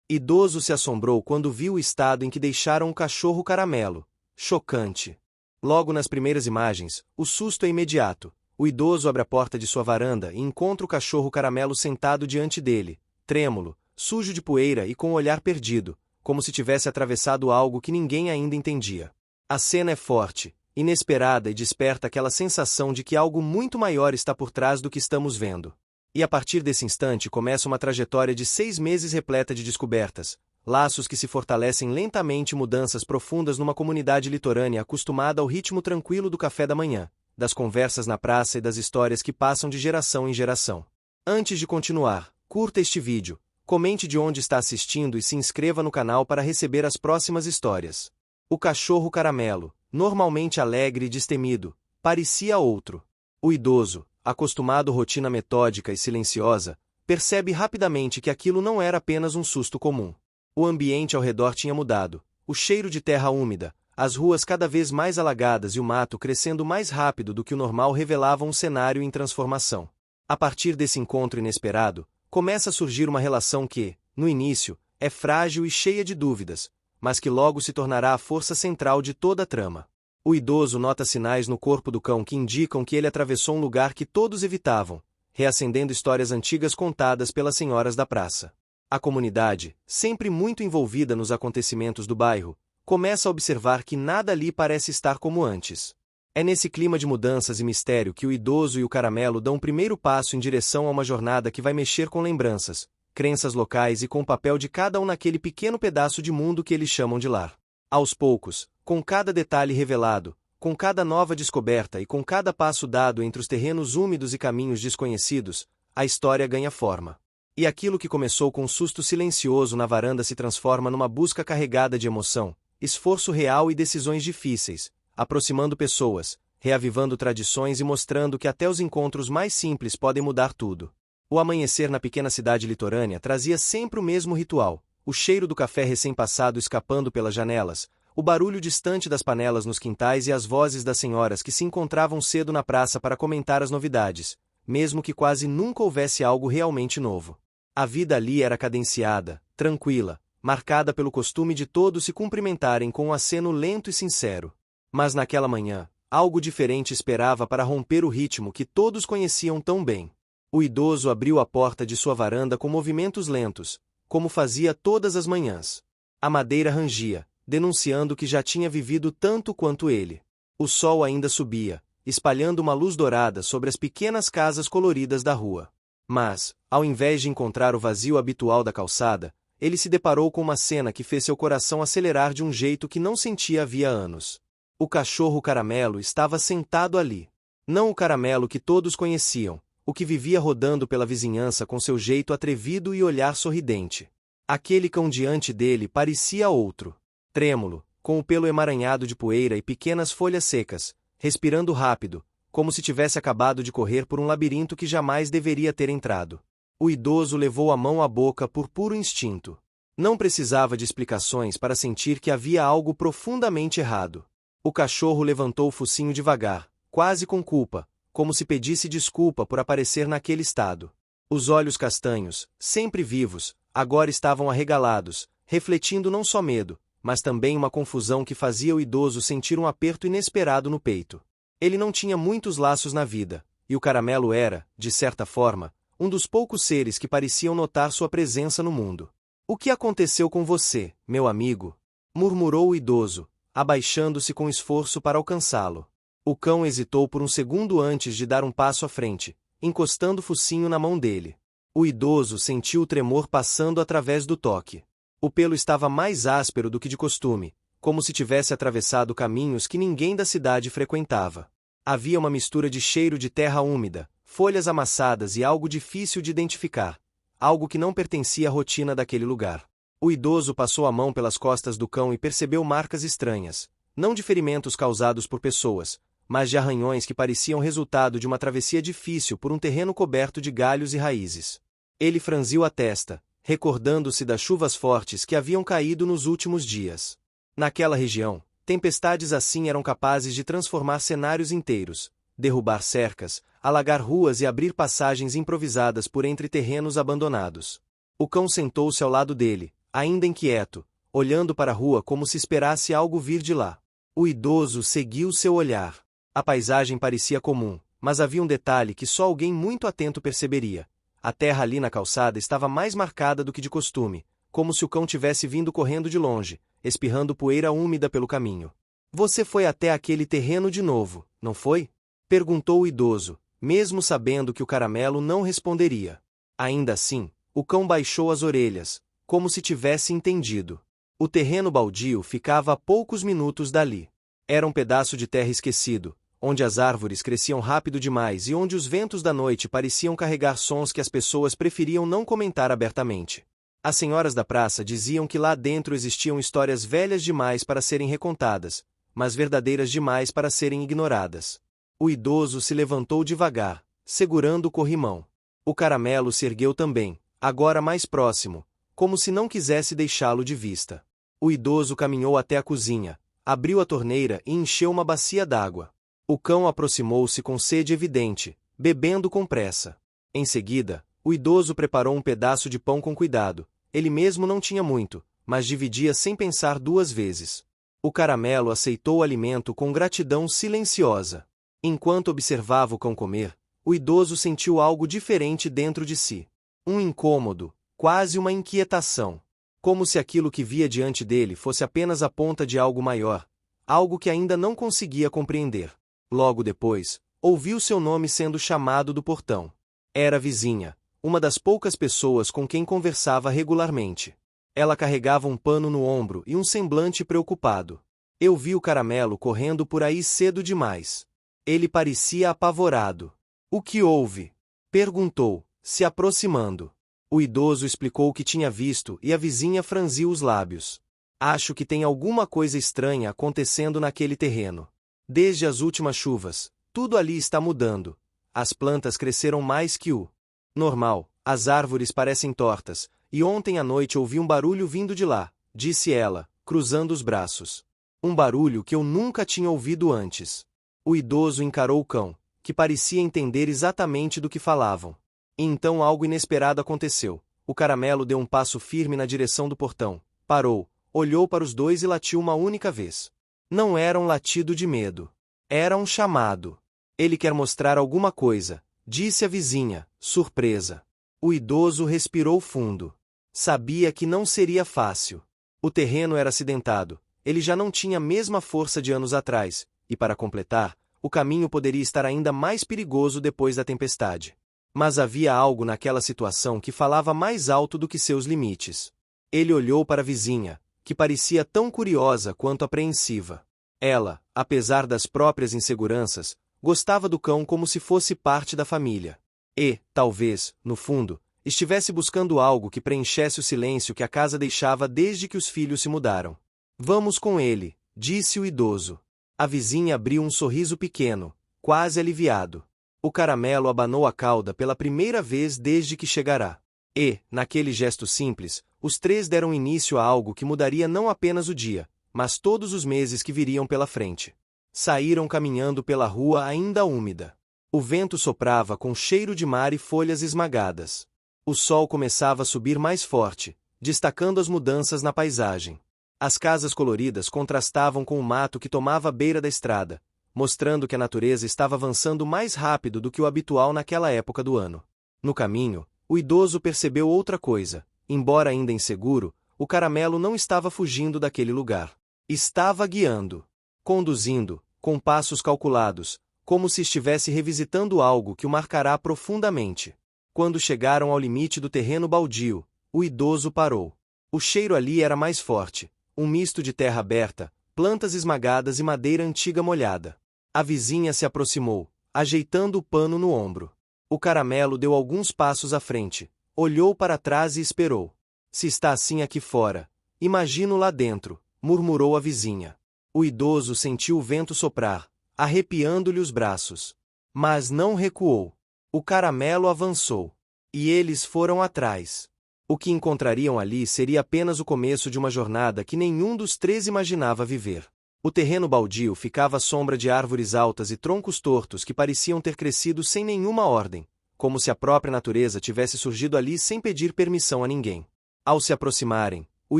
Idoso se assombrou quando viu o estado em que deixaram o cachorro Caramelo. Chocante. Logo nas primeiras imagens, o susto é imediato. O idoso abre a porta de sua varanda e encontra o cachorro Caramelo sentado diante dele, trêmulo, sujo de poeira e com o olhar perdido, como se tivesse atravessado algo que ninguém ainda entendia. A cena é forte, inesperada e desperta aquela sensação de que algo muito maior está por trás do que estamos vendo. E a partir desse instante começa uma trajetória de 6 meses repleta de descobertas, laços que se fortalecem lentamente e mudanças profundas numa comunidade litorânea acostumada ao ritmo tranquilo do café da manhã, das conversas na praça e das histórias que passam de geração em geração. Antes de continuar, curta este vídeo, comente de onde está assistindo e se inscreva no canal para receber as próximas histórias. O cachorro Caramelo, normalmente alegre e destemido, parecia outro. O idoso, acostumado à rotina metódica e silenciosa, percebe rapidamente que aquilo não era apenas um susto comum. O ambiente ao redor tinha mudado, o cheiro de terra úmida, as ruas cada vez mais alagadas e o mato crescendo mais rápido do que o normal revelavam um cenário em transformação. A partir desse encontro inesperado, começa a surgir uma relação que, no início, é frágil e cheia de dúvidas, mas que logo se tornará a força central de toda a trama. O idoso nota sinais no corpo do cão que indicam que ele atravessou um lugar que todos evitavam, reacendendo histórias antigas contadas pelas senhoras da praça. A comunidade, sempre muito envolvida nos acontecimentos do bairro, começa a observar que nada ali parece estar como antes. É nesse clima de mudanças e mistério que o idoso e o Caramelo dão o primeiro passo em direção a uma jornada que vai mexer com lembranças, crenças locais e com o papel de cada um naquele pequeno pedaço de mundo que eles chamam de lar. Aos poucos, com cada detalhe revelado, com cada nova descoberta e com cada passo dado entre os terrenos úmidos e caminhos desconhecidos, a história ganha forma. E aquilo que começou com um susto silencioso na varanda se transforma numa busca carregada de emoção, esforço real e decisões difíceis, aproximando pessoas, reavivando tradições e mostrando que até os encontros mais simples podem mudar tudo. O amanhecer na pequena cidade litorânea trazia sempre o mesmo ritual, o cheiro do café recém-passado escapando pelas janelas, o barulho distante das panelas nos quintais e as vozes das senhoras que se encontravam cedo na praça para comentar as novidades, mesmo que quase nunca houvesse algo realmente novo. A vida ali era cadenciada, tranquila, marcada pelo costume de todos se cumprimentarem com um aceno lento e sincero. Mas naquela manhã, algo diferente esperava para romper o ritmo que todos conheciam tão bem. O idoso abriu a porta de sua varanda com movimentos lentos, como fazia todas as manhãs. A madeira rangia, denunciando que já tinha vivido tanto quanto ele. O sol ainda subia, espalhando uma luz dourada sobre as pequenas casas coloridas da rua. Mas, ao invés de encontrar o vazio habitual da calçada, ele se deparou com uma cena que fez seu coração acelerar de um jeito que não sentia havia anos. O cachorro Caramelo estava sentado ali. Não o Caramelo que todos conheciam, o que vivia rodando pela vizinhança com seu jeito atrevido e olhar sorridente. Aquele cão diante dele parecia outro. Trêmulo, com o pelo emaranhado de poeira e pequenas folhas secas, respirando rápido, como se tivesse acabado de correr por um labirinto que jamais deveria ter entrado. O idoso levou a mão à boca por puro instinto. Não precisava de explicações para sentir que havia algo profundamente errado. O cachorro levantou o focinho devagar, quase com culpa, como se pedisse desculpa por aparecer naquele estado. Os olhos castanhos, sempre vivos, agora estavam arregalados, refletindo não só medo, mas também uma confusão que fazia o idoso sentir um aperto inesperado no peito. Ele não tinha muitos laços na vida, e o Caramelo era, de certa forma, um dos poucos seres que pareciam notar sua presença no mundo. "O que aconteceu com você, meu amigo?" murmurou o idoso, abaixando-se com esforço para alcançá-lo. O cão hesitou por um segundo antes de dar um passo à frente, encostando o focinho na mão dele. O idoso sentiu o tremor passando através do toque. O pelo estava mais áspero do que de costume, como se tivesse atravessado caminhos que ninguém da cidade frequentava. Havia uma mistura de cheiro de terra úmida, folhas amassadas e algo difícil de identificar, algo que não pertencia à rotina daquele lugar. O idoso passou a mão pelas costas do cão e percebeu marcas estranhas, não de ferimentos causados por pessoas, mas de arranhões que pareciam resultado de uma travessia difícil por um terreno coberto de galhos e raízes. Ele franziu a testa, recordando-se das chuvas fortes que haviam caído nos últimos dias. Naquela região, tempestades assim eram capazes de transformar cenários inteiros, derrubar cercas, alagar ruas e abrir passagens improvisadas por entre terrenos abandonados. O cão sentou-se ao lado dele, ainda inquieto, olhando para a rua como se esperasse algo vir de lá. O idoso seguiu seu olhar. A paisagem parecia comum, mas havia um detalhe que só alguém muito atento perceberia. A terra ali na calçada estava mais marcada do que de costume, como se o cão tivesse vindo correndo de longe, espirrando poeira úmida pelo caminho. Você foi até aquele terreno de novo, não foi? Perguntou o idoso, mesmo sabendo que o caramelo não responderia. Ainda assim, o cão baixou as orelhas, como se tivesse entendido. O terreno baldio ficava a poucos minutos dali. Era um pedaço de terra esquecido, onde as árvores cresciam rápido demais e onde os ventos da noite pareciam carregar sons que as pessoas preferiam não comentar abertamente. As senhoras da praça diziam que lá dentro existiam histórias velhas demais para serem recontadas, mas verdadeiras demais para serem ignoradas. O idoso se levantou devagar, segurando o corrimão. O caramelo se ergueu também, agora mais próximo, como se não quisesse deixá-lo de vista. O idoso caminhou até a cozinha, abriu a torneira e encheu uma bacia d'água. O cão aproximou-se com sede evidente, bebendo com pressa. Em seguida, o idoso preparou um pedaço de pão com cuidado. Ele mesmo não tinha muito, mas dividia sem pensar duas vezes. O caramelo aceitou o alimento com gratidão silenciosa. Enquanto observava o cão comer, o idoso sentiu algo diferente dentro de si. Um incômodo, quase uma inquietação. Como se aquilo que via diante dele fosse apenas a ponta de algo maior, algo que ainda não conseguia compreender. Logo depois, ouviu seu nome sendo chamado do portão. Era a vizinha, uma das poucas pessoas com quem conversava regularmente. Ela carregava um pano no ombro e um semblante preocupado. Eu vi o caramelo correndo por aí cedo demais. Ele parecia apavorado. O que houve? Perguntou, se aproximando. O idoso explicou o que tinha visto e a vizinha franziu os lábios. Acho que tem alguma coisa estranha acontecendo naquele terreno. Desde as últimas chuvas, tudo ali está mudando. As plantas cresceram mais que o normal, as árvores parecem tortas, e ontem à noite ouvi um barulho vindo de lá, disse ela, cruzando os braços. Um barulho que eu nunca tinha ouvido antes. O idoso encarou o cão, que parecia entender exatamente do que falavam. E então algo inesperado aconteceu. O caramelo deu um passo firme na direção do portão, parou, olhou para os dois e latiu uma única vez. Não era um latido de medo. Era um chamado. Ele quer mostrar alguma coisa, disse a vizinha, surpresa. O idoso respirou fundo. Sabia que não seria fácil. O terreno era acidentado, ele já não tinha a mesma força de anos atrás, e para completar, o caminho poderia estar ainda mais perigoso depois da tempestade. Mas havia algo naquela situação que falava mais alto do que seus limites. Ele olhou para a vizinha, que parecia tão curiosa quanto apreensiva. Ela, apesar das próprias inseguranças, gostava do cão como se fosse parte da família. E, talvez, no fundo, estivesse buscando algo que preenchesse o silêncio que a casa deixava desde que os filhos se mudaram. Vamos com ele, disse o idoso. A vizinha abriu um sorriso pequeno, quase aliviado. O caramelo abanou a cauda pela primeira vez desde que chegará. E, naquele gesto simples, os três deram início a algo que mudaria não apenas o dia, mas todos os meses que viriam pela frente. Saíram caminhando pela rua ainda úmida. O vento soprava com cheiro de mar e folhas esmagadas. O sol começava a subir mais forte, destacando as mudanças na paisagem. As casas coloridas contrastavam com o mato que tomava a beira da estrada, mostrando que a natureza estava avançando mais rápido do que o habitual naquela época do ano. No caminho, o idoso percebeu outra coisa. Embora ainda inseguro, o caramelo não estava fugindo daquele lugar. Estava guiando. Conduzindo, com passos calculados, como se estivesse revisitando algo que o marcará profundamente. Quando chegaram ao limite do terreno baldio, o idoso parou. O cheiro ali era mais forte, um misto de terra aberta, plantas esmagadas e madeira antiga molhada. A vizinha se aproximou, ajeitando o pano no ombro. O caramelo deu alguns passos à frente, olhou para trás e esperou. Se está assim aqui fora, imagino lá dentro, murmurou a vizinha. O idoso sentiu o vento soprar, arrepiando-lhe os braços. Mas não recuou. O caramelo avançou. E eles foram atrás. O que encontrariam ali seria apenas o começo de uma jornada que nenhum dos três imaginava viver. O terreno baldio ficava à sombra de árvores altas e troncos tortos que pareciam ter crescido sem nenhuma ordem, como se a própria natureza tivesse surgido ali sem pedir permissão a ninguém. Ao se aproximarem, O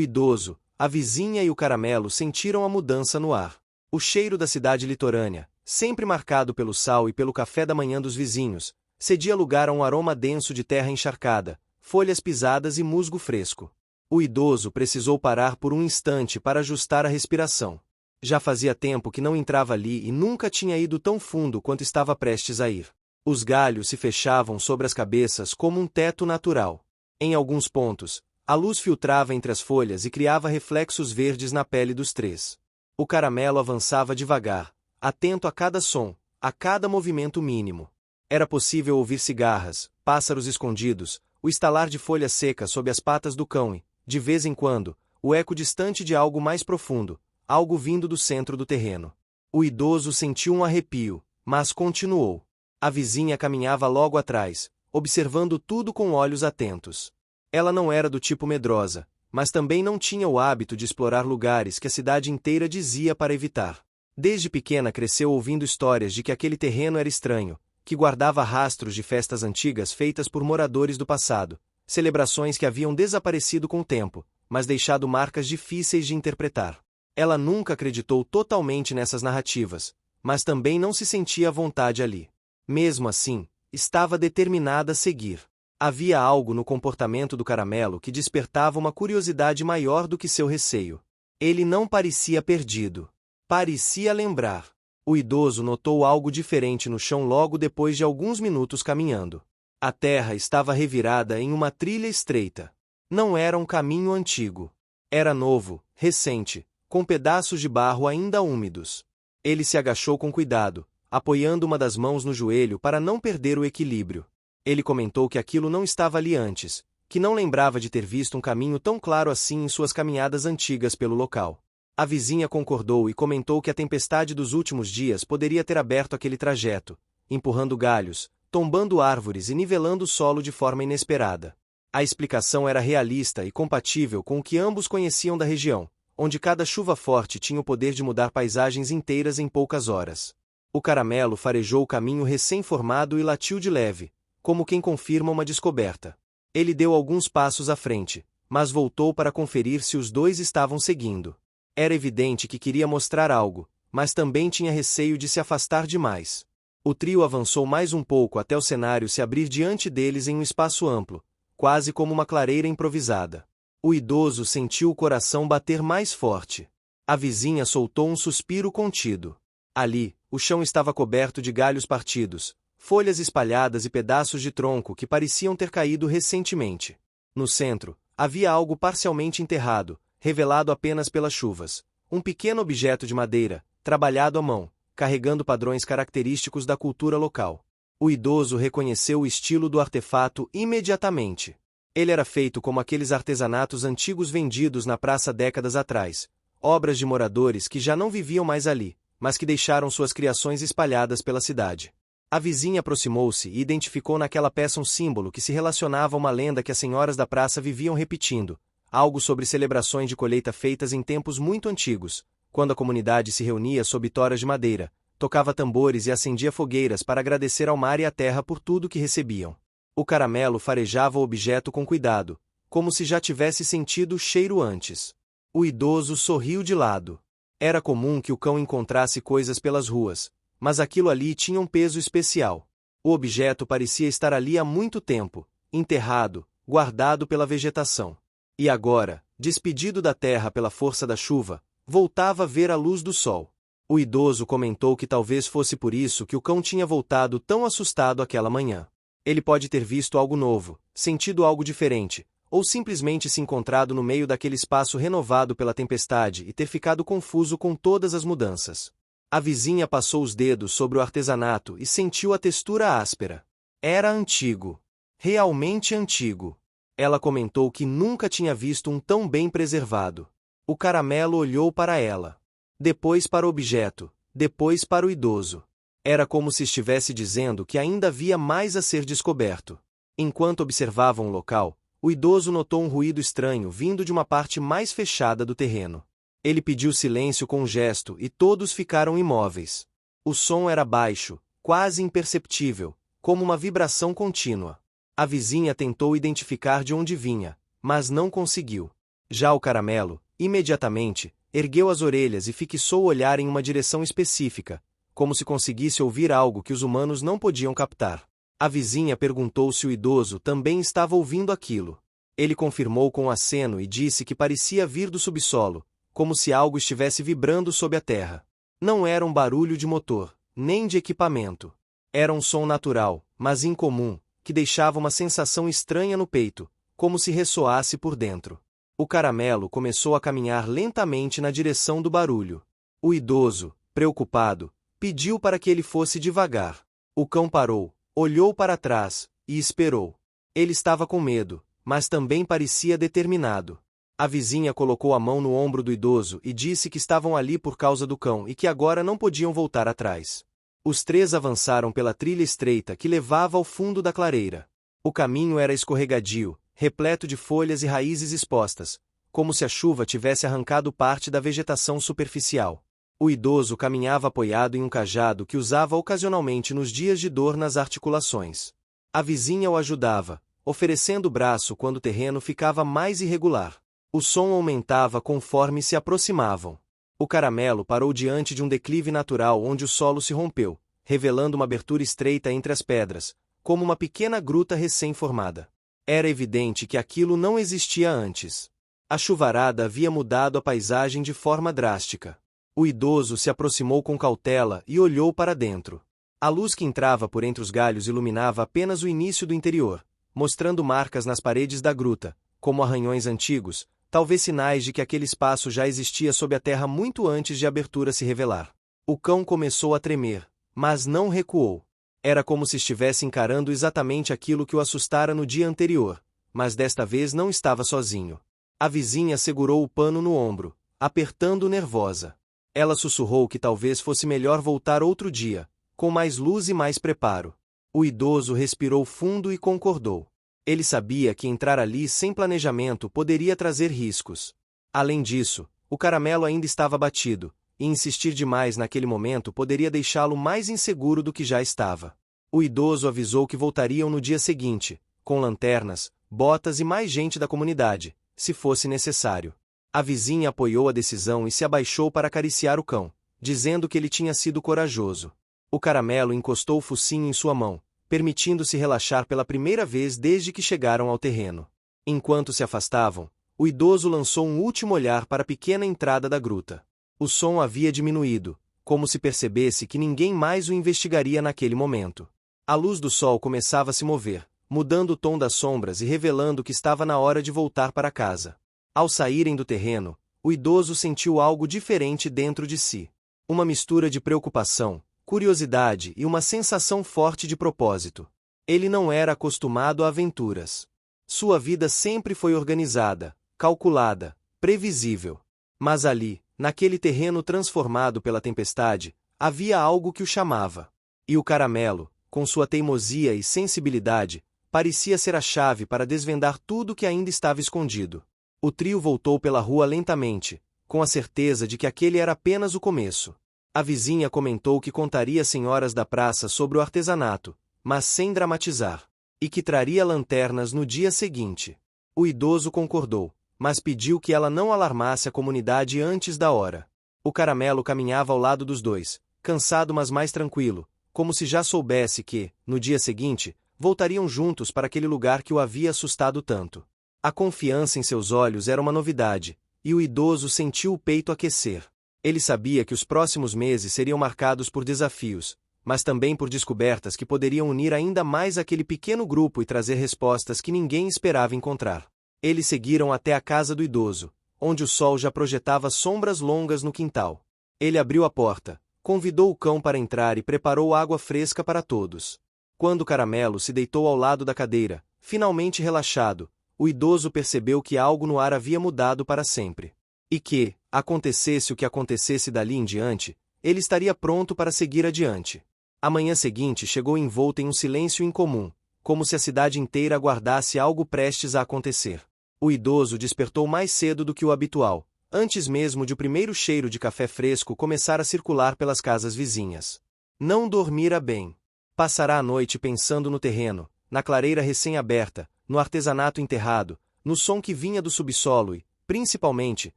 idoso, a vizinha e o caramelo sentiram a mudança no ar. O cheiro da cidade litorânea, sempre marcado pelo sal e pelo café da manhã dos vizinhos, cedia lugar a um aroma denso de terra encharcada, folhas pisadas e musgo fresco. O idoso precisou parar por um instante para ajustar a respiração. Já fazia tempo que não entrava ali e nunca tinha ido tão fundo quanto estava prestes a ir. Os galhos se fechavam sobre as cabeças como um teto natural. Em alguns pontos, a luz filtrava entre as folhas e criava reflexos verdes na pele dos três. O caramelo avançava devagar, atento a cada som, a cada movimento mínimo. Era possível ouvir cigarras, pássaros escondidos, o estalar de folhas secas sob as patas do cão e, de vez em quando, o eco distante de algo mais profundo, algo vindo do centro do terreno. O idoso sentiu um arrepio, mas continuou. A vizinha caminhava logo atrás, observando tudo com olhos atentos. Ela não era do tipo medrosa, mas também não tinha o hábito de explorar lugares que a cidade inteira dizia para evitar. Desde pequena cresceu ouvindo histórias de que aquele terreno era estranho, que guardava rastros de festas antigas feitas por moradores do passado, celebrações que haviam desaparecido com o tempo, mas deixado marcas difíceis de interpretar. Ela nunca acreditou totalmente nessas narrativas, mas também não se sentia à vontade ali. Mesmo assim, estava determinada a seguir. Havia algo no comportamento do caramelo que despertava uma curiosidade maior do que seu receio. Ele não parecia perdido. Parecia lembrar. O idoso notou algo diferente no chão logo depois de alguns minutos caminhando. A terra estava revirada em uma trilha estreita. Não era um caminho antigo. Era novo, recente, com pedaços de barro ainda úmidos. Ele se agachou com cuidado, apoiando uma das mãos no joelho para não perder o equilíbrio. Ele comentou que aquilo não estava ali antes, que não lembrava de ter visto um caminho tão claro assim em suas caminhadas antigas pelo local. A vizinha concordou e comentou que a tempestade dos últimos dias poderia ter aberto aquele trajeto, empurrando galhos, tombando árvores e nivelando o solo de forma inesperada. A explicação era realista e compatível com o que ambos conheciam da região, onde cada chuva forte tinha o poder de mudar paisagens inteiras em poucas horas. O caramelo farejou o caminho recém-formado e latiu de leve, como quem confirma uma descoberta. Ele deu alguns passos à frente, mas voltou para conferir se os dois estavam seguindo. Era evidente que queria mostrar algo, mas também tinha receio de se afastar demais. O trio avançou mais um pouco até o cenário se abrir diante deles em um espaço amplo, quase como uma clareira improvisada. O idoso sentiu o coração bater mais forte. A vizinha soltou um suspiro contido. Ali, o chão estava coberto de galhos partidos, folhas espalhadas e pedaços de tronco que pareciam ter caído recentemente. No centro, havia algo parcialmente enterrado, revelado apenas pelas chuvas. Um pequeno objeto de madeira, trabalhado à mão, carregando padrões característicos da cultura local. O idoso reconheceu o estilo do artefato imediatamente. Ele era feito como aqueles artesanatos antigos vendidos na praça décadas atrás, obras de moradores que já não viviam mais ali, mas que deixaram suas criações espalhadas pela cidade. A vizinha aproximou-se e identificou naquela peça um símbolo que se relacionava a uma lenda que as senhoras da praça viviam repetindo, algo sobre celebrações de colheita feitas em tempos muito antigos, quando a comunidade se reunia sob toras de madeira, tocava tambores e acendia fogueiras para agradecer ao mar e à terra por tudo que recebiam. O caramelo farejava o objeto com cuidado, como se já tivesse sentido o cheiro antes. O idoso sorriu de lado. Era comum que o cão encontrasse coisas pelas ruas, mas aquilo ali tinha um peso especial. O objeto parecia estar ali há muito tempo, enterrado, guardado pela vegetação. E agora, despedido da terra pela força da chuva, voltava a ver a luz do sol. O idoso comentou que talvez fosse por isso que o cão tinha voltado tão assustado aquela manhã. Ele pode ter visto algo novo, sentido algo diferente, ou simplesmente se encontrado no meio daquele espaço renovado pela tempestade e ter ficado confuso com todas as mudanças. A vizinha passou os dedos sobre o artesanato e sentiu a textura áspera. Era antigo. Realmente antigo. Ela comentou que nunca tinha visto um tão bem preservado. O caramelo olhou para ela. Depois para o objeto, depois para o idoso. Era como se estivesse dizendo que ainda havia mais a ser descoberto. Enquanto observavam o local, o idoso notou um ruído estranho vindo de uma parte mais fechada do terreno. Ele pediu silêncio com um gesto e todos ficaram imóveis. O som era baixo, quase imperceptível, como uma vibração contínua. A vizinha tentou identificar de onde vinha, mas não conseguiu. Já o Caramelo, imediatamente, ergueu as orelhas e fixou o olhar em uma direção específica, como se conseguisse ouvir algo que os humanos não podiam captar. A vizinha perguntou se o idoso também estava ouvindo aquilo. Ele confirmou com um aceno e disse que parecia vir do subsolo, como se algo estivesse vibrando sob a terra. Não era um barulho de motor, nem de equipamento. Era um som natural, mas incomum, que deixava uma sensação estranha no peito, como se ressoasse por dentro. O Caramelo começou a caminhar lentamente na direção do barulho. O idoso, preocupado, pediu para que ele fosse devagar. O cão parou, olhou para trás e esperou. Ele estava com medo, mas também parecia determinado. A vizinha colocou a mão no ombro do idoso e disse que estavam ali por causa do cão e que agora não podiam voltar atrás. Os três avançaram pela trilha estreita que levava ao fundo da clareira. O caminho era escorregadio, repleto de folhas e raízes expostas, como se a chuva tivesse arrancado parte da vegetação superficial. O idoso caminhava apoiado em um cajado que usava ocasionalmente nos dias de dor nas articulações. A vizinha o ajudava, oferecendo o braço quando o terreno ficava mais irregular. O som aumentava conforme se aproximavam. O Caramelo parou diante de um declive natural onde o solo se rompeu, revelando uma abertura estreita entre as pedras, como uma pequena gruta recém-formada. Era evidente que aquilo não existia antes. A chuvarada havia mudado a paisagem de forma drástica. O idoso se aproximou com cautela e olhou para dentro. A luz que entrava por entre os galhos iluminava apenas o início do interior, mostrando marcas nas paredes da gruta, como arranhões antigos, talvez sinais de que aquele espaço já existia sob a terra muito antes de a abertura se revelar. O cão começou a tremer, mas não recuou. Era como se estivesse encarando exatamente aquilo que o assustara no dia anterior, mas desta vez não estava sozinho. A vizinha segurou o pano no ombro, apertando nervosa. Ela sussurrou que talvez fosse melhor voltar outro dia, com mais luz e mais preparo. O idoso respirou fundo e concordou. Ele sabia que entrar ali sem planejamento poderia trazer riscos. Além disso, o Caramelo ainda estava abatido, e insistir demais naquele momento poderia deixá-lo mais inseguro do que já estava. O idoso avisou que voltariam no dia seguinte, com lanternas, botas e mais gente da comunidade, se fosse necessário. A vizinha apoiou a decisão e se abaixou para acariciar o cão, dizendo que ele tinha sido corajoso. O Caramelo encostou o focinho em sua mão, permitindo-se relaxar pela primeira vez desde que chegaram ao terreno. Enquanto se afastavam, o idoso lançou um último olhar para a pequena entrada da gruta. O som havia diminuído, como se percebesse que ninguém mais o investigaria naquele momento. A luz do sol começava a se mover, mudando o tom das sombras e revelando que estava na hora de voltar para casa. Ao saírem do terreno, o idoso sentiu algo diferente dentro de si. Uma mistura de preocupação, curiosidade e uma sensação forte de propósito. Ele não era acostumado a aventuras. Sua vida sempre foi organizada, calculada, previsível. Mas ali, naquele terreno transformado pela tempestade, havia algo que o chamava. E o Caramelo, com sua teimosia e sensibilidade, parecia ser a chave para desvendar tudo que ainda estava escondido. O trio voltou pela rua lentamente, com a certeza de que aquele era apenas o começo. A vizinha comentou que contaria às senhoras da praça sobre o artesanato, mas sem dramatizar, e que traria lanternas no dia seguinte. O idoso concordou, mas pediu que ela não alarmasse a comunidade antes da hora. O Caramelo caminhava ao lado dos dois, cansado mas mais tranquilo, como se já soubesse que, no dia seguinte, voltariam juntos para aquele lugar que o havia assustado tanto. A confiança em seus olhos era uma novidade, e o idoso sentiu o peito aquecer. Ele sabia que os próximos meses seriam marcados por desafios, mas também por descobertas que poderiam unir ainda mais aquele pequeno grupo e trazer respostas que ninguém esperava encontrar. Eles seguiram até a casa do idoso, onde o sol já projetava sombras longas no quintal. Ele abriu a porta, convidou o cão para entrar e preparou água fresca para todos. Quando o Caramelo se deitou ao lado da cadeira, finalmente relaxado, o idoso percebeu que algo no ar havia mudado para sempre. E que, acontecesse o que acontecesse dali em diante, ele estaria pronto para seguir adiante. A manhã seguinte chegou envolta em um silêncio incomum, como se a cidade inteira aguardasse algo prestes a acontecer. O idoso despertou mais cedo do que o habitual, antes mesmo de o primeiro cheiro de café fresco começar a circular pelas casas vizinhas. Não dormira bem. Passará a noite pensando no terreno, na clareira recém-aberta, no artesanato enterrado, no som que vinha do subsolo e, principalmente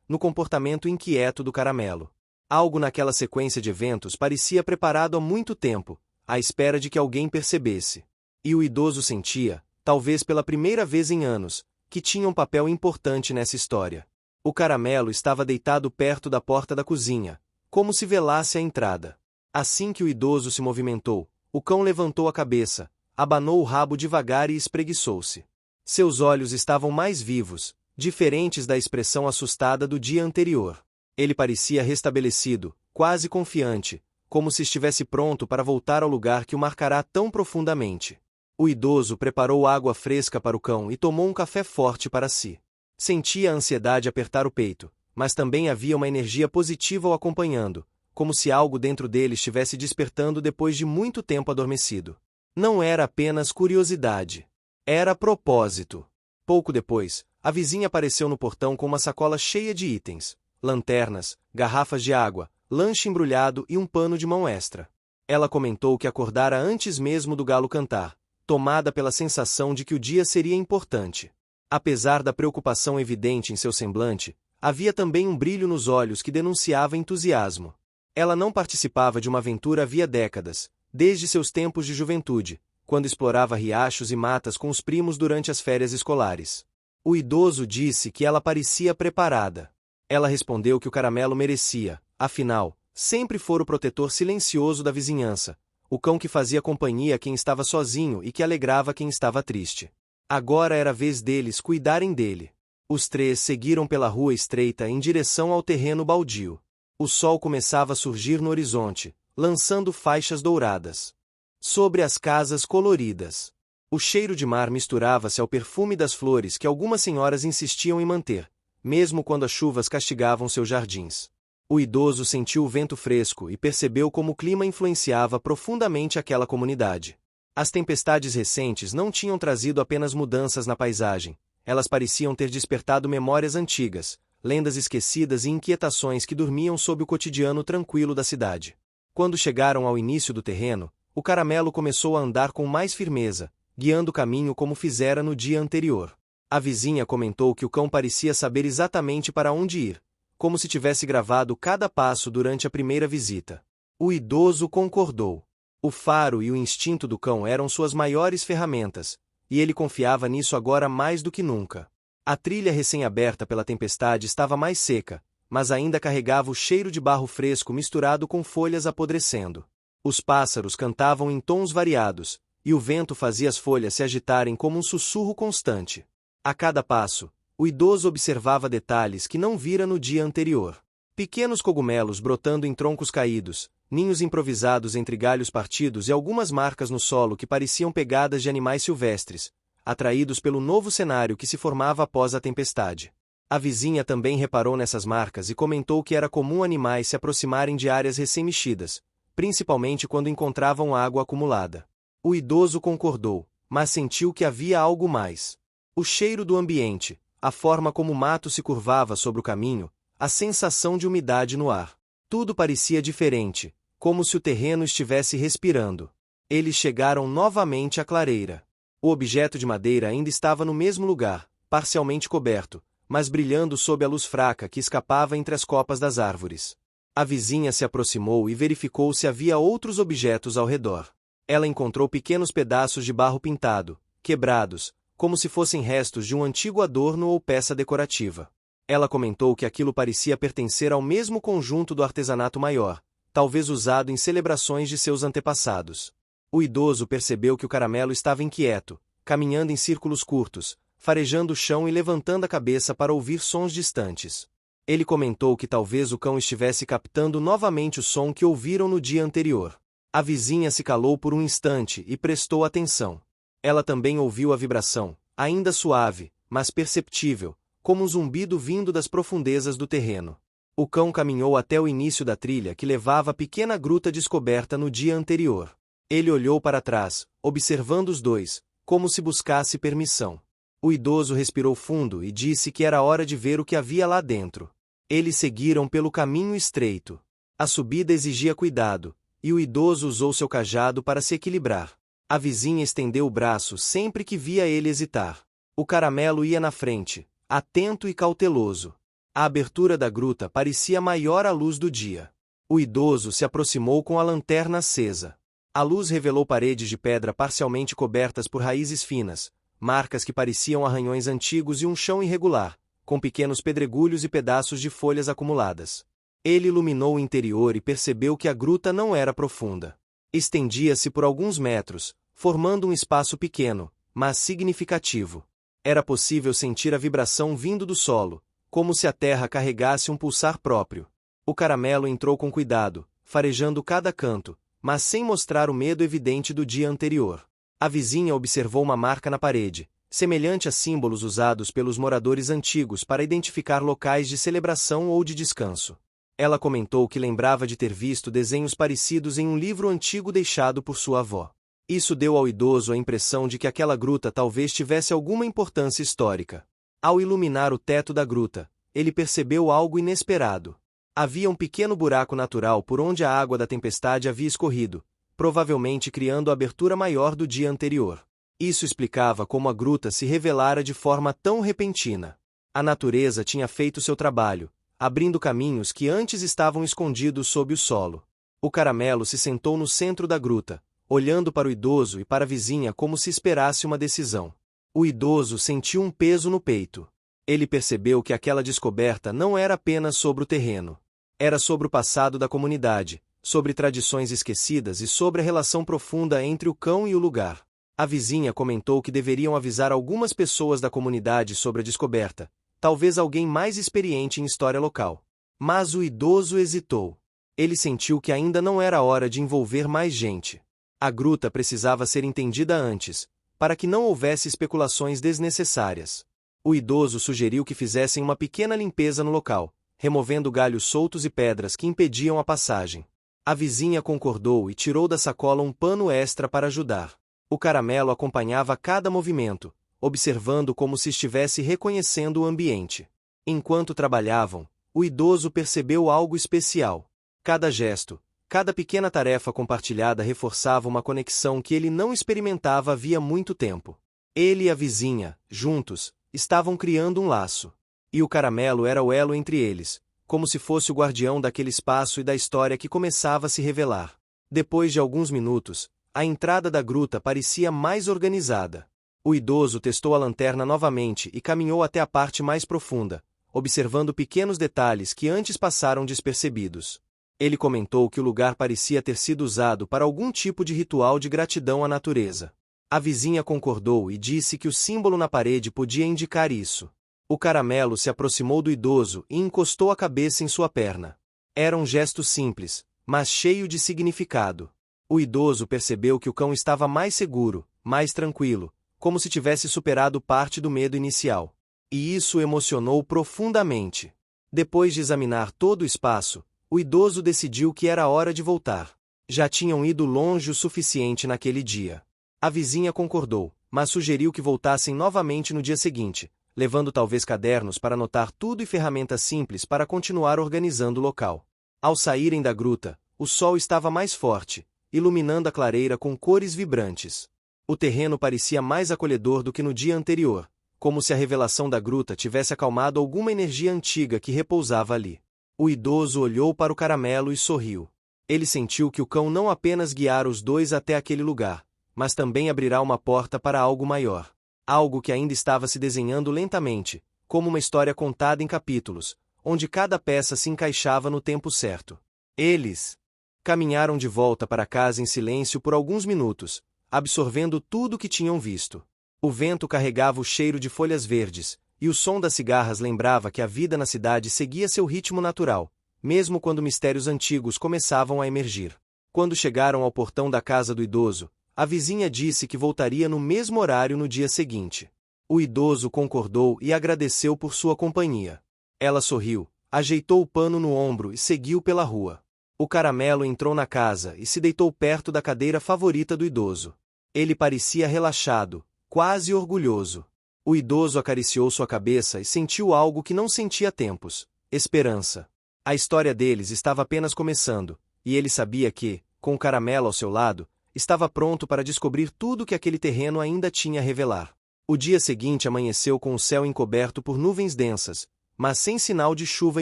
no comportamento inquieto do caramelo. Algo naquela sequência de eventos parecia preparado há muito tempo, à espera de que alguém percebesse. E o idoso sentia, talvez pela primeira vez em anos, que tinha um papel importante nessa história. O caramelo estava deitado perto da porta da cozinha, como se velasse a entrada. Assim que o idoso se movimentou, o cão levantou a cabeça, abanou o rabo devagar e espreguiçou-se. Seus olhos estavam mais vivos, diferentes da expressão assustada do dia anterior. Ele parecia restabelecido, quase confiante, como se estivesse pronto para voltar ao lugar que o marcará tão profundamente. O idoso preparou água fresca para o cão e tomou um café forte para si. Sentia a ansiedade apertar o peito, mas também havia uma energia positiva o acompanhando, como se algo dentro dele estivesse despertando depois de muito tempo adormecido. Não era apenas curiosidade. Era propósito. Pouco depois, a vizinha apareceu no portão com uma sacola cheia de itens: lanternas, garrafas de água, lanche embrulhado e um pano de mão extra. Ela comentou que acordara antes mesmo do galo cantar, tomada pela sensação de que o dia seria importante. Apesar da preocupação evidente em seu semblante, havia também um brilho nos olhos que denunciava entusiasmo. Ela não participava de uma aventura havia décadas, desde seus tempos de juventude, quando explorava riachos e matas com os primos durante as férias escolares. O idoso disse que ela parecia preparada. Ela respondeu que o caramelo merecia, afinal, sempre fora o protetor silencioso da vizinhança, o cão que fazia companhia a quem estava sozinho e que alegrava quem estava triste. Agora era a vez deles cuidarem dele. Os três seguiram pela rua estreita em direção ao terreno baldio. O sol começava a surgir no horizonte, lançando faixas douradas sobre as casas coloridas. O cheiro de mar misturava-se ao perfume das flores que algumas senhoras insistiam em manter, mesmo quando as chuvas castigavam seus jardins. O idoso sentiu o vento fresco e percebeu como o clima influenciava profundamente aquela comunidade. As tempestades recentes não tinham trazido apenas mudanças na paisagem, elas pareciam ter despertado memórias antigas, lendas esquecidas e inquietações que dormiam sob o cotidiano tranquilo da cidade. Quando chegaram ao início do terreno, o caramelo começou a andar com mais firmeza, guiando o caminho como fizera no dia anterior. A vizinha comentou que o cão parecia saber exatamente para onde ir, como se tivesse gravado cada passo durante a primeira visita. O idoso concordou. O faro e o instinto do cão eram suas maiores ferramentas, e ele confiava nisso agora mais do que nunca. A trilha recém-aberta pela tempestade estava mais seca, mas ainda carregava o cheiro de barro fresco misturado com folhas apodrecendo. Os pássaros cantavam em tons variados, e o vento fazia as folhas se agitarem como um sussurro constante. A cada passo, o idoso observava detalhes que não vira no dia anterior. Pequenos cogumelos brotando em troncos caídos, ninhos improvisados entre galhos partidos e algumas marcas no solo que pareciam pegadas de animais silvestres, atraídos pelo novo cenário que se formava após a tempestade. A vizinha também reparou nessas marcas e comentou que era comum animais se aproximarem de áreas recém-mexidas, principalmente quando encontravam água acumulada. O idoso concordou, mas sentiu que havia algo mais. O cheiro do ambiente, a forma como o mato se curvava sobre o caminho, a sensação de umidade no ar. Tudo parecia diferente, como se o terreno estivesse respirando. Eles chegaram novamente à clareira. O objeto de madeira ainda estava no mesmo lugar, parcialmente coberto, mas brilhando sob a luz fraca que escapava entre as copas das árvores. A vizinha se aproximou e verificou se havia outros objetos ao redor. Ela encontrou pequenos pedaços de barro pintado, quebrados, como se fossem restos de um antigo adorno ou peça decorativa. Ela comentou que aquilo parecia pertencer ao mesmo conjunto do artesanato maior, talvez usado em celebrações de seus antepassados. O idoso percebeu que o caramelo estava inquieto, caminhando em círculos curtos, farejando o chão e levantando a cabeça para ouvir sons distantes. Ele comentou que talvez o cão estivesse captando novamente o som que ouviram no dia anterior. A vizinha se calou por um instante e prestou atenção. Ela também ouviu a vibração, ainda suave, mas perceptível, como um zumbido vindo das profundezas do terreno. O cão caminhou até o início da trilha que levava à pequena gruta descoberta no dia anterior. Ele olhou para trás, observando os dois, como se buscasse permissão. O idoso respirou fundo e disse que era hora de ver o que havia lá dentro. Eles seguiram pelo caminho estreito. A subida exigia cuidado, e o idoso usou seu cajado para se equilibrar. A vizinha estendeu o braço sempre que via ele hesitar. O caramelo ia na frente, atento e cauteloso. A abertura da gruta parecia maior à luz do dia. O idoso se aproximou com a lanterna acesa. A luz revelou paredes de pedra parcialmente cobertas por raízes finas, marcas que pareciam arranhões antigos e um chão irregular, com pequenos pedregulhos e pedaços de folhas acumuladas. Ele iluminou o interior e percebeu que a gruta não era profunda. Estendia-se por alguns metros, formando um espaço pequeno, mas significativo. Era possível sentir a vibração vindo do solo, como se a terra carregasse um pulsar próprio. O caramelo entrou com cuidado, farejando cada canto, mas sem mostrar o medo evidente do dia anterior. A vizinha observou uma marca na parede, semelhante a símbolos usados pelos moradores antigos para identificar locais de celebração ou de descanso. Ela comentou que lembrava de ter visto desenhos parecidos em um livro antigo deixado por sua avó. Isso deu ao idoso a impressão de que aquela gruta talvez tivesse alguma importância histórica. Ao iluminar o teto da gruta, ele percebeu algo inesperado. Havia um pequeno buraco natural por onde a água da tempestade havia escorrido, provavelmente criando a abertura maior do dia anterior. Isso explicava como a gruta se revelara de forma tão repentina. A natureza tinha feito seu trabalho, abrindo caminhos que antes estavam escondidos sob o solo. O caramelo se sentou no centro da gruta, olhando para o idoso e para a vizinha como se esperasse uma decisão. O idoso sentiu um peso no peito. Ele percebeu que aquela descoberta não era apenas sobre o terreno. Era sobre o passado da comunidade, sobre tradições esquecidas e sobre a relação profunda entre o cão e o lugar. A vizinha comentou que deveriam avisar algumas pessoas da comunidade sobre a descoberta, talvez alguém mais experiente em história local. Mas o idoso hesitou. Ele sentiu que ainda não era hora de envolver mais gente. A gruta precisava ser entendida antes, para que não houvesse especulações desnecessárias. O idoso sugeriu que fizessem uma pequena limpeza no local, removendo galhos soltos e pedras que impediam a passagem. A vizinha concordou e tirou da sacola um pano extra para ajudar. O caramelo acompanhava cada movimento, observando como se estivesse reconhecendo o ambiente. Enquanto trabalhavam, o idoso percebeu algo especial. Cada gesto, cada pequena tarefa compartilhada reforçava uma conexão que ele não experimentava havia muito tempo. Ele e a vizinha, juntos, estavam criando um laço. E o caramelo era o elo entre eles, como se fosse o guardião daquele espaço e da história que começava a se revelar. Depois de alguns minutos, a entrada da gruta parecia mais organizada. O idoso testou a lanterna novamente e caminhou até a parte mais profunda, observando pequenos detalhes que antes passaram despercebidos. Ele comentou que o lugar parecia ter sido usado para algum tipo de ritual de gratidão à natureza. A vizinha concordou e disse que o símbolo na parede podia indicar isso. O caramelo se aproximou do idoso e encostou a cabeça em sua perna. Era um gesto simples, mas cheio de significado. O idoso percebeu que o cão estava mais seguro, mais tranquilo, como se tivesse superado parte do medo inicial. E isso o emocionou profundamente. Depois de examinar todo o espaço, o idoso decidiu que era hora de voltar. Já tinham ido longe o suficiente naquele dia. A vizinha concordou, mas sugeriu que voltassem novamente no dia seguinte, levando talvez cadernos para anotar tudo e ferramentas simples para continuar organizando o local. Ao saírem da gruta, o sol estava mais forte, iluminando a clareira com cores vibrantes. O terreno parecia mais acolhedor do que no dia anterior, como se a revelação da gruta tivesse acalmado alguma energia antiga que repousava ali. O idoso olhou para o caramelo e sorriu. Ele sentiu que o cão não apenas guiara os dois até aquele lugar, mas também abrirá uma porta para algo maior. Algo que ainda estava se desenhando lentamente, como uma história contada em capítulos, onde cada peça se encaixava no tempo certo. Eles caminharam de volta para casa em silêncio por alguns minutos, absorvendo tudo o que tinham visto. O vento carregava o cheiro de folhas verdes, e o som das cigarras lembrava que a vida na cidade seguia seu ritmo natural, mesmo quando mistérios antigos começavam a emergir. Quando chegaram ao portão da casa do idoso, a vizinha disse que voltaria no mesmo horário no dia seguinte. O idoso concordou e agradeceu por sua companhia. Ela sorriu, ajeitou o pano no ombro e seguiu pela rua. O caramelo entrou na casa e se deitou perto da cadeira favorita do idoso. Ele parecia relaxado, quase orgulhoso. O idoso acariciou sua cabeça e sentiu algo que não sentia há tempos: esperança. A história deles estava apenas começando, e ele sabia que, com o caramelo ao seu lado, estava pronto para descobrir tudo que aquele terreno ainda tinha a revelar. O dia seguinte amanheceu com o céu encoberto por nuvens densas, mas sem sinal de chuva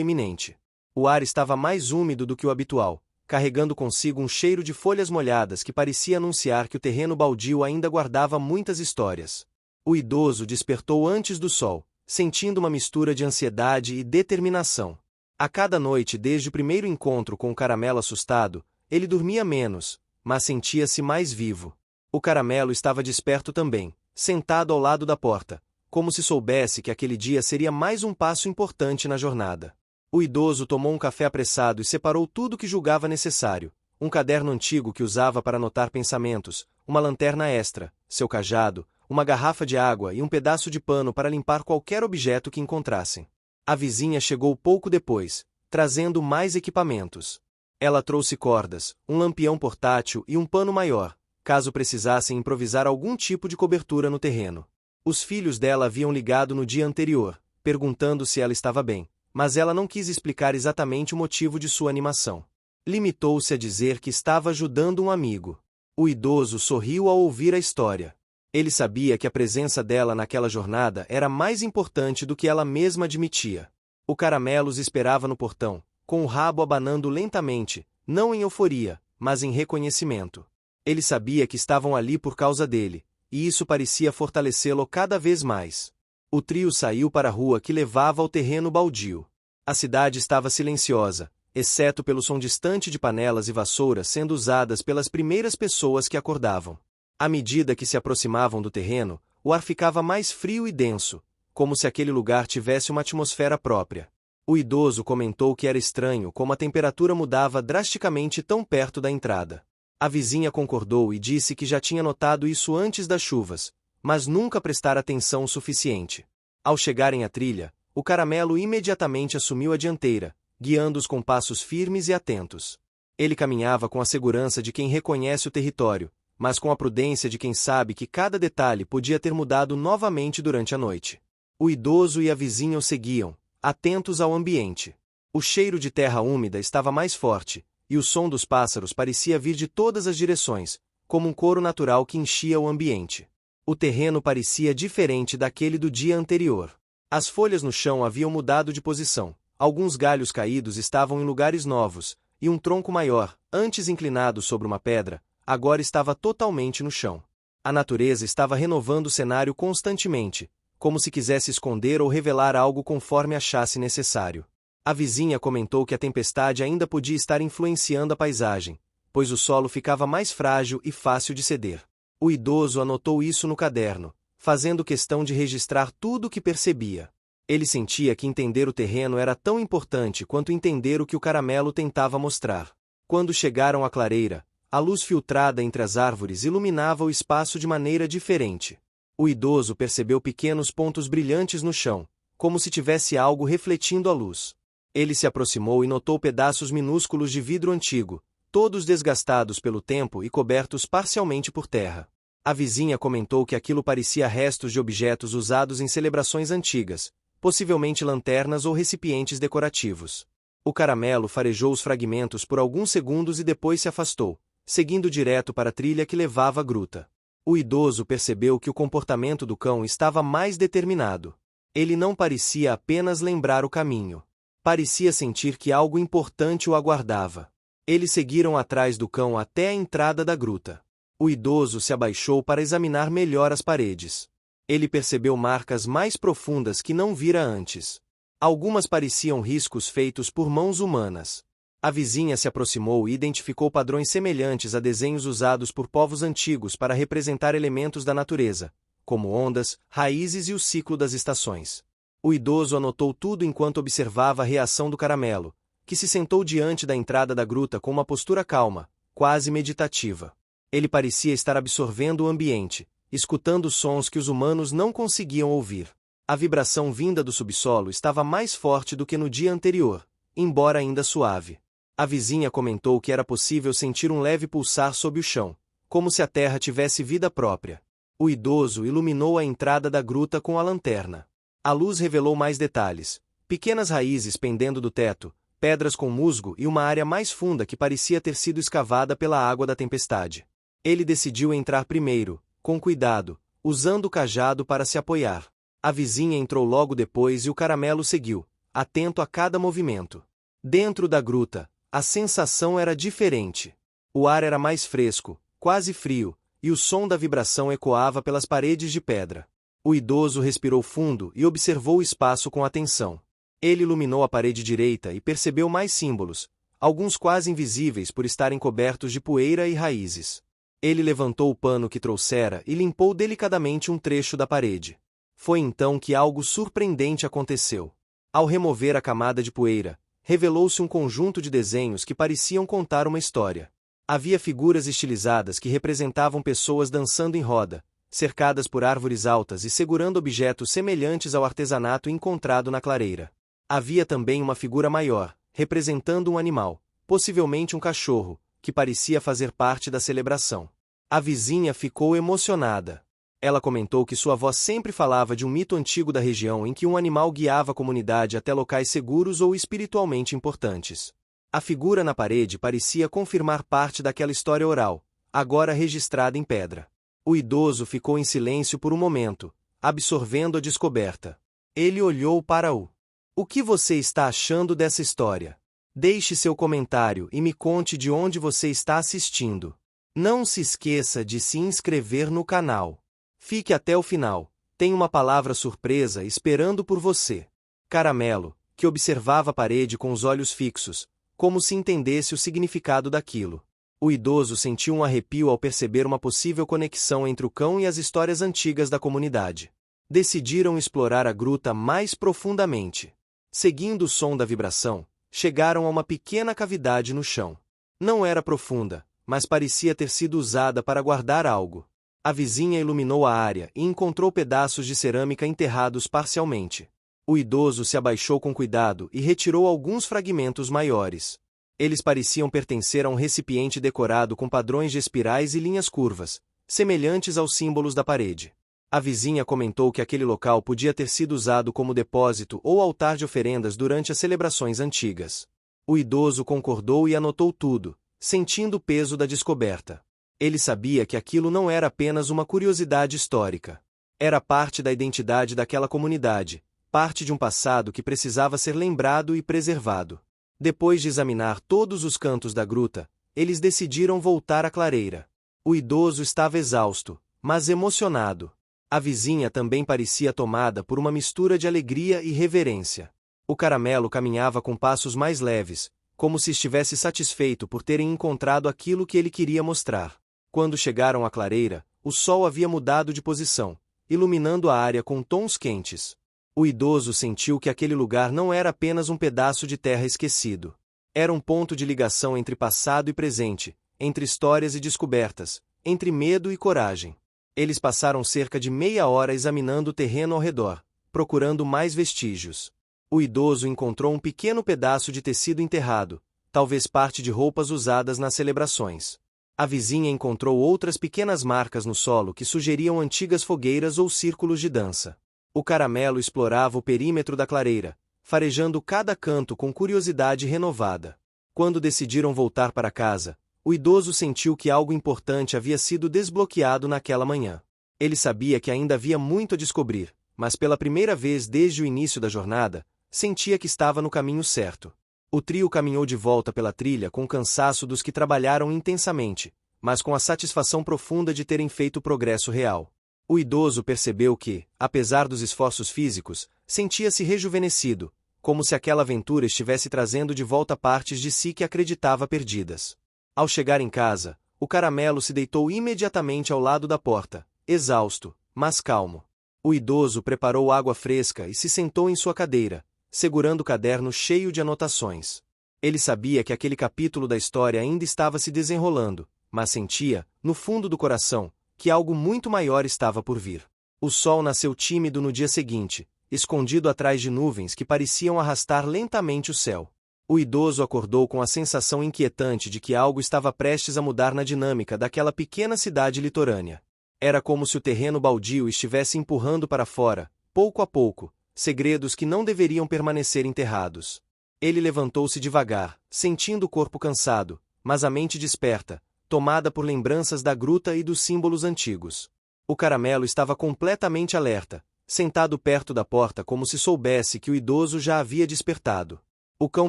iminente. O ar estava mais úmido do que o habitual, carregando consigo um cheiro de folhas molhadas que parecia anunciar que o terreno baldio ainda guardava muitas histórias. O idoso despertou antes do sol, sentindo uma mistura de ansiedade e determinação. A cada noite desde o primeiro encontro com o Caramelo assustado, ele dormia menos, mas sentia-se mais vivo. O Caramelo estava desperto também, sentado ao lado da porta, como se soubesse que aquele dia seria mais um passo importante na jornada. O idoso tomou um café apressado e separou tudo o que julgava necessário: um caderno antigo que usava para anotar pensamentos, uma lanterna extra, seu cajado, uma garrafa de água e um pedaço de pano para limpar qualquer objeto que encontrassem. A vizinha chegou pouco depois, trazendo mais equipamentos. Ela trouxe cordas, um lampião portátil e um pano maior, caso precisassem improvisar algum tipo de cobertura no terreno. Os filhos dela haviam ligado no dia anterior, perguntando se ela estava bem, mas ela não quis explicar exatamente o motivo de sua animação. Limitou-se a dizer que estava ajudando um amigo. O idoso sorriu ao ouvir a história. Ele sabia que a presença dela naquela jornada era mais importante do que ela mesma admitia. O Caramelo os esperava no portão, com o rabo abanando lentamente, não em euforia, mas em reconhecimento. Ele sabia que estavam ali por causa dele, e isso parecia fortalecê-lo cada vez mais. O trio saiu para a rua que levava ao terreno baldio. A cidade estava silenciosa, exceto pelo som distante de panelas e vassouras sendo usadas pelas primeiras pessoas que acordavam. À medida que se aproximavam do terreno, o ar ficava mais frio e denso, como se aquele lugar tivesse uma atmosfera própria. O idoso comentou que era estranho como a temperatura mudava drasticamente tão perto da entrada. A vizinha concordou e disse que já tinha notado isso antes das chuvas, mas nunca prestara atenção o suficiente. Ao chegarem à trilha, o Caramelo imediatamente assumiu a dianteira, guiando-os com passos firmes e atentos. Ele caminhava com a segurança de quem reconhece o território, mas com a prudência de quem sabe que cada detalhe podia ter mudado novamente durante a noite. O idoso e a vizinha o seguiam, atentos ao ambiente. O cheiro de terra úmida estava mais forte, e o som dos pássaros parecia vir de todas as direções, como um coro natural que enchia o ambiente. O terreno parecia diferente daquele do dia anterior. As folhas no chão haviam mudado de posição, alguns galhos caídos estavam em lugares novos, e um tronco maior, antes inclinado sobre uma pedra, agora estava totalmente no chão. A natureza estava renovando o cenário constantemente, como se quisesse esconder ou revelar algo conforme achasse necessário. A vizinha comentou que a tempestade ainda podia estar influenciando a paisagem, pois o solo ficava mais frágil e fácil de ceder. O idoso anotou isso no caderno, fazendo questão de registrar tudo o que percebia. Ele sentia que entender o terreno era tão importante quanto entender o que o Caramelo tentava mostrar. Quando chegaram à clareira, a luz filtrada entre as árvores iluminava o espaço de maneira diferente. O idoso percebeu pequenos pontos brilhantes no chão, como se tivesse algo refletindo a luz. Ele se aproximou e notou pedaços minúsculos de vidro antigo, todos desgastados pelo tempo e cobertos parcialmente por terra. A vizinha comentou que aquilo parecia restos de objetos usados em celebrações antigas, possivelmente lanternas ou recipientes decorativos. O Caramelo farejou os fragmentos por alguns segundos e depois se afastou, seguindo direto para a trilha que levava à gruta. O idoso percebeu que o comportamento do cão estava mais determinado. Ele não parecia apenas lembrar o caminho. Parecia sentir que algo importante o aguardava. Eles seguiram atrás do cão até a entrada da gruta. O idoso se abaixou para examinar melhor as paredes. Ele percebeu marcas mais profundas que não vira antes. Algumas pareciam riscos feitos por mãos humanas. A vizinha se aproximou e identificou padrões semelhantes a desenhos usados por povos antigos para representar elementos da natureza, como ondas, raízes e o ciclo das estações. O idoso anotou tudo enquanto observava a reação do Caramelo, que se sentou diante da entrada da gruta com uma postura calma, quase meditativa. Ele parecia estar absorvendo o ambiente, escutando sons que os humanos não conseguiam ouvir. A vibração vinda do subsolo estava mais forte do que no dia anterior, embora ainda suave. A vizinha comentou que era possível sentir um leve pulsar sob o chão, como se a terra tivesse vida própria. O idoso iluminou a entrada da gruta com a lanterna. A luz revelou mais detalhes: pequenas raízes pendendo do teto, pedras com musgo e uma área mais funda que parecia ter sido escavada pela água da tempestade. Ele decidiu entrar primeiro, com cuidado, usando o cajado para se apoiar. A vizinha entrou logo depois e o Caramelo seguiu, atento a cada movimento. Dentro da gruta, a sensação era diferente. O ar era mais fresco, quase frio, e o som da vibração ecoava pelas paredes de pedra. O idoso respirou fundo e observou o espaço com atenção. Ele iluminou a parede direita e percebeu mais símbolos, alguns quase invisíveis por estarem cobertos de poeira e raízes. Ele levantou o pano que trouxera e limpou delicadamente um trecho da parede. Foi então que algo surpreendente aconteceu. Ao remover a camada de poeira, revelou-se um conjunto de desenhos que pareciam contar uma história. Havia figuras estilizadas que representavam pessoas dançando em roda, cercadas por árvores altas e segurando objetos semelhantes ao artesanato encontrado na clareira. Havia também uma figura maior, representando um animal, possivelmente um cachorro, que parecia fazer parte da celebração. A vizinha ficou emocionada. Ela comentou que sua avó sempre falava de um mito antigo da região em que um animal guiava a comunidade até locais seguros ou espiritualmente importantes. A figura na parede parecia confirmar parte daquela história oral, agora registrada em pedra. O idoso ficou em silêncio por um momento, absorvendo a descoberta. Ele olhou para O que você está achando dessa história? Deixe seu comentário e me conte de onde você está assistindo. Não se esqueça de se inscrever no canal. Fique até o final, tem uma palavra surpresa esperando por você. Caramelo, que observava a parede com os olhos fixos, como se entendesse o significado daquilo. O idoso sentiu um arrepio ao perceber uma possível conexão entre o cão e as histórias antigas da comunidade. Decidiram explorar a gruta mais profundamente. Seguindo o som da vibração, chegaram a uma pequena cavidade no chão. Não era profunda, mas parecia ter sido usada para guardar algo. A vizinha iluminou a área e encontrou pedaços de cerâmica enterrados parcialmente. O idoso se abaixou com cuidado e retirou alguns fragmentos maiores. Eles pareciam pertencer a um recipiente decorado com padrões de espirais e linhas curvas, semelhantes aos símbolos da parede. A vizinha comentou que aquele local podia ter sido usado como depósito ou altar de oferendas durante as celebrações antigas. O idoso concordou e anotou tudo, sentindo o peso da descoberta. Ele sabia que aquilo não era apenas uma curiosidade histórica. Era parte da identidade daquela comunidade, parte de um passado que precisava ser lembrado e preservado. Depois de examinar todos os cantos da gruta, eles decidiram voltar à clareira. O idoso estava exausto, mas emocionado. A vizinha também parecia tomada por uma mistura de alegria e reverência. O Caramelo caminhava com passos mais leves, como se estivesse satisfeito por terem encontrado aquilo que ele queria mostrar. Quando chegaram à clareira, o sol havia mudado de posição, iluminando a área com tons quentes. O idoso sentiu que aquele lugar não era apenas um pedaço de terra esquecido. Era um ponto de ligação entre passado e presente, entre histórias e descobertas, entre medo e coragem. Eles passaram cerca de meia hora examinando o terreno ao redor, procurando mais vestígios. O idoso encontrou um pequeno pedaço de tecido enterrado, talvez parte de roupas usadas nas celebrações. A vizinha encontrou outras pequenas marcas no solo que sugeriam antigas fogueiras ou círculos de dança. O Caramelo explorava o perímetro da clareira, farejando cada canto com curiosidade renovada. Quando decidiram voltar para casa, o idoso sentiu que algo importante havia sido desbloqueado naquela manhã. Ele sabia que ainda havia muito a descobrir, mas pela primeira vez desde o início da jornada, sentia que estava no caminho certo. O trio caminhou de volta pela trilha com o cansaço dos que trabalharam intensamente, mas com a satisfação profunda de terem feito progresso real. O idoso percebeu que, apesar dos esforços físicos, sentia-se rejuvenescido, como se aquela aventura estivesse trazendo de volta partes de si que acreditava perdidas. Ao chegar em casa, o Caramelo se deitou imediatamente ao lado da porta, exausto, mas calmo. O idoso preparou água fresca e se sentou em sua cadeira, segurando o caderno cheio de anotações. Ele sabia que aquele capítulo da história ainda estava se desenrolando, mas sentia, no fundo do coração, que algo muito maior estava por vir. O sol nasceu tímido no dia seguinte, escondido atrás de nuvens que pareciam arrastar lentamente o céu. O idoso acordou com a sensação inquietante de que algo estava prestes a mudar na dinâmica daquela pequena cidade litorânea. Era como se o terreno baldio estivesse empurrando para fora, pouco a pouco, segredos que não deveriam permanecer enterrados. Ele levantou-se devagar, sentindo o corpo cansado, mas a mente desperta, tomada por lembranças da gruta e dos símbolos antigos. O caramelo estava completamente alerta, sentado perto da porta como se soubesse que o idoso já havia despertado. O cão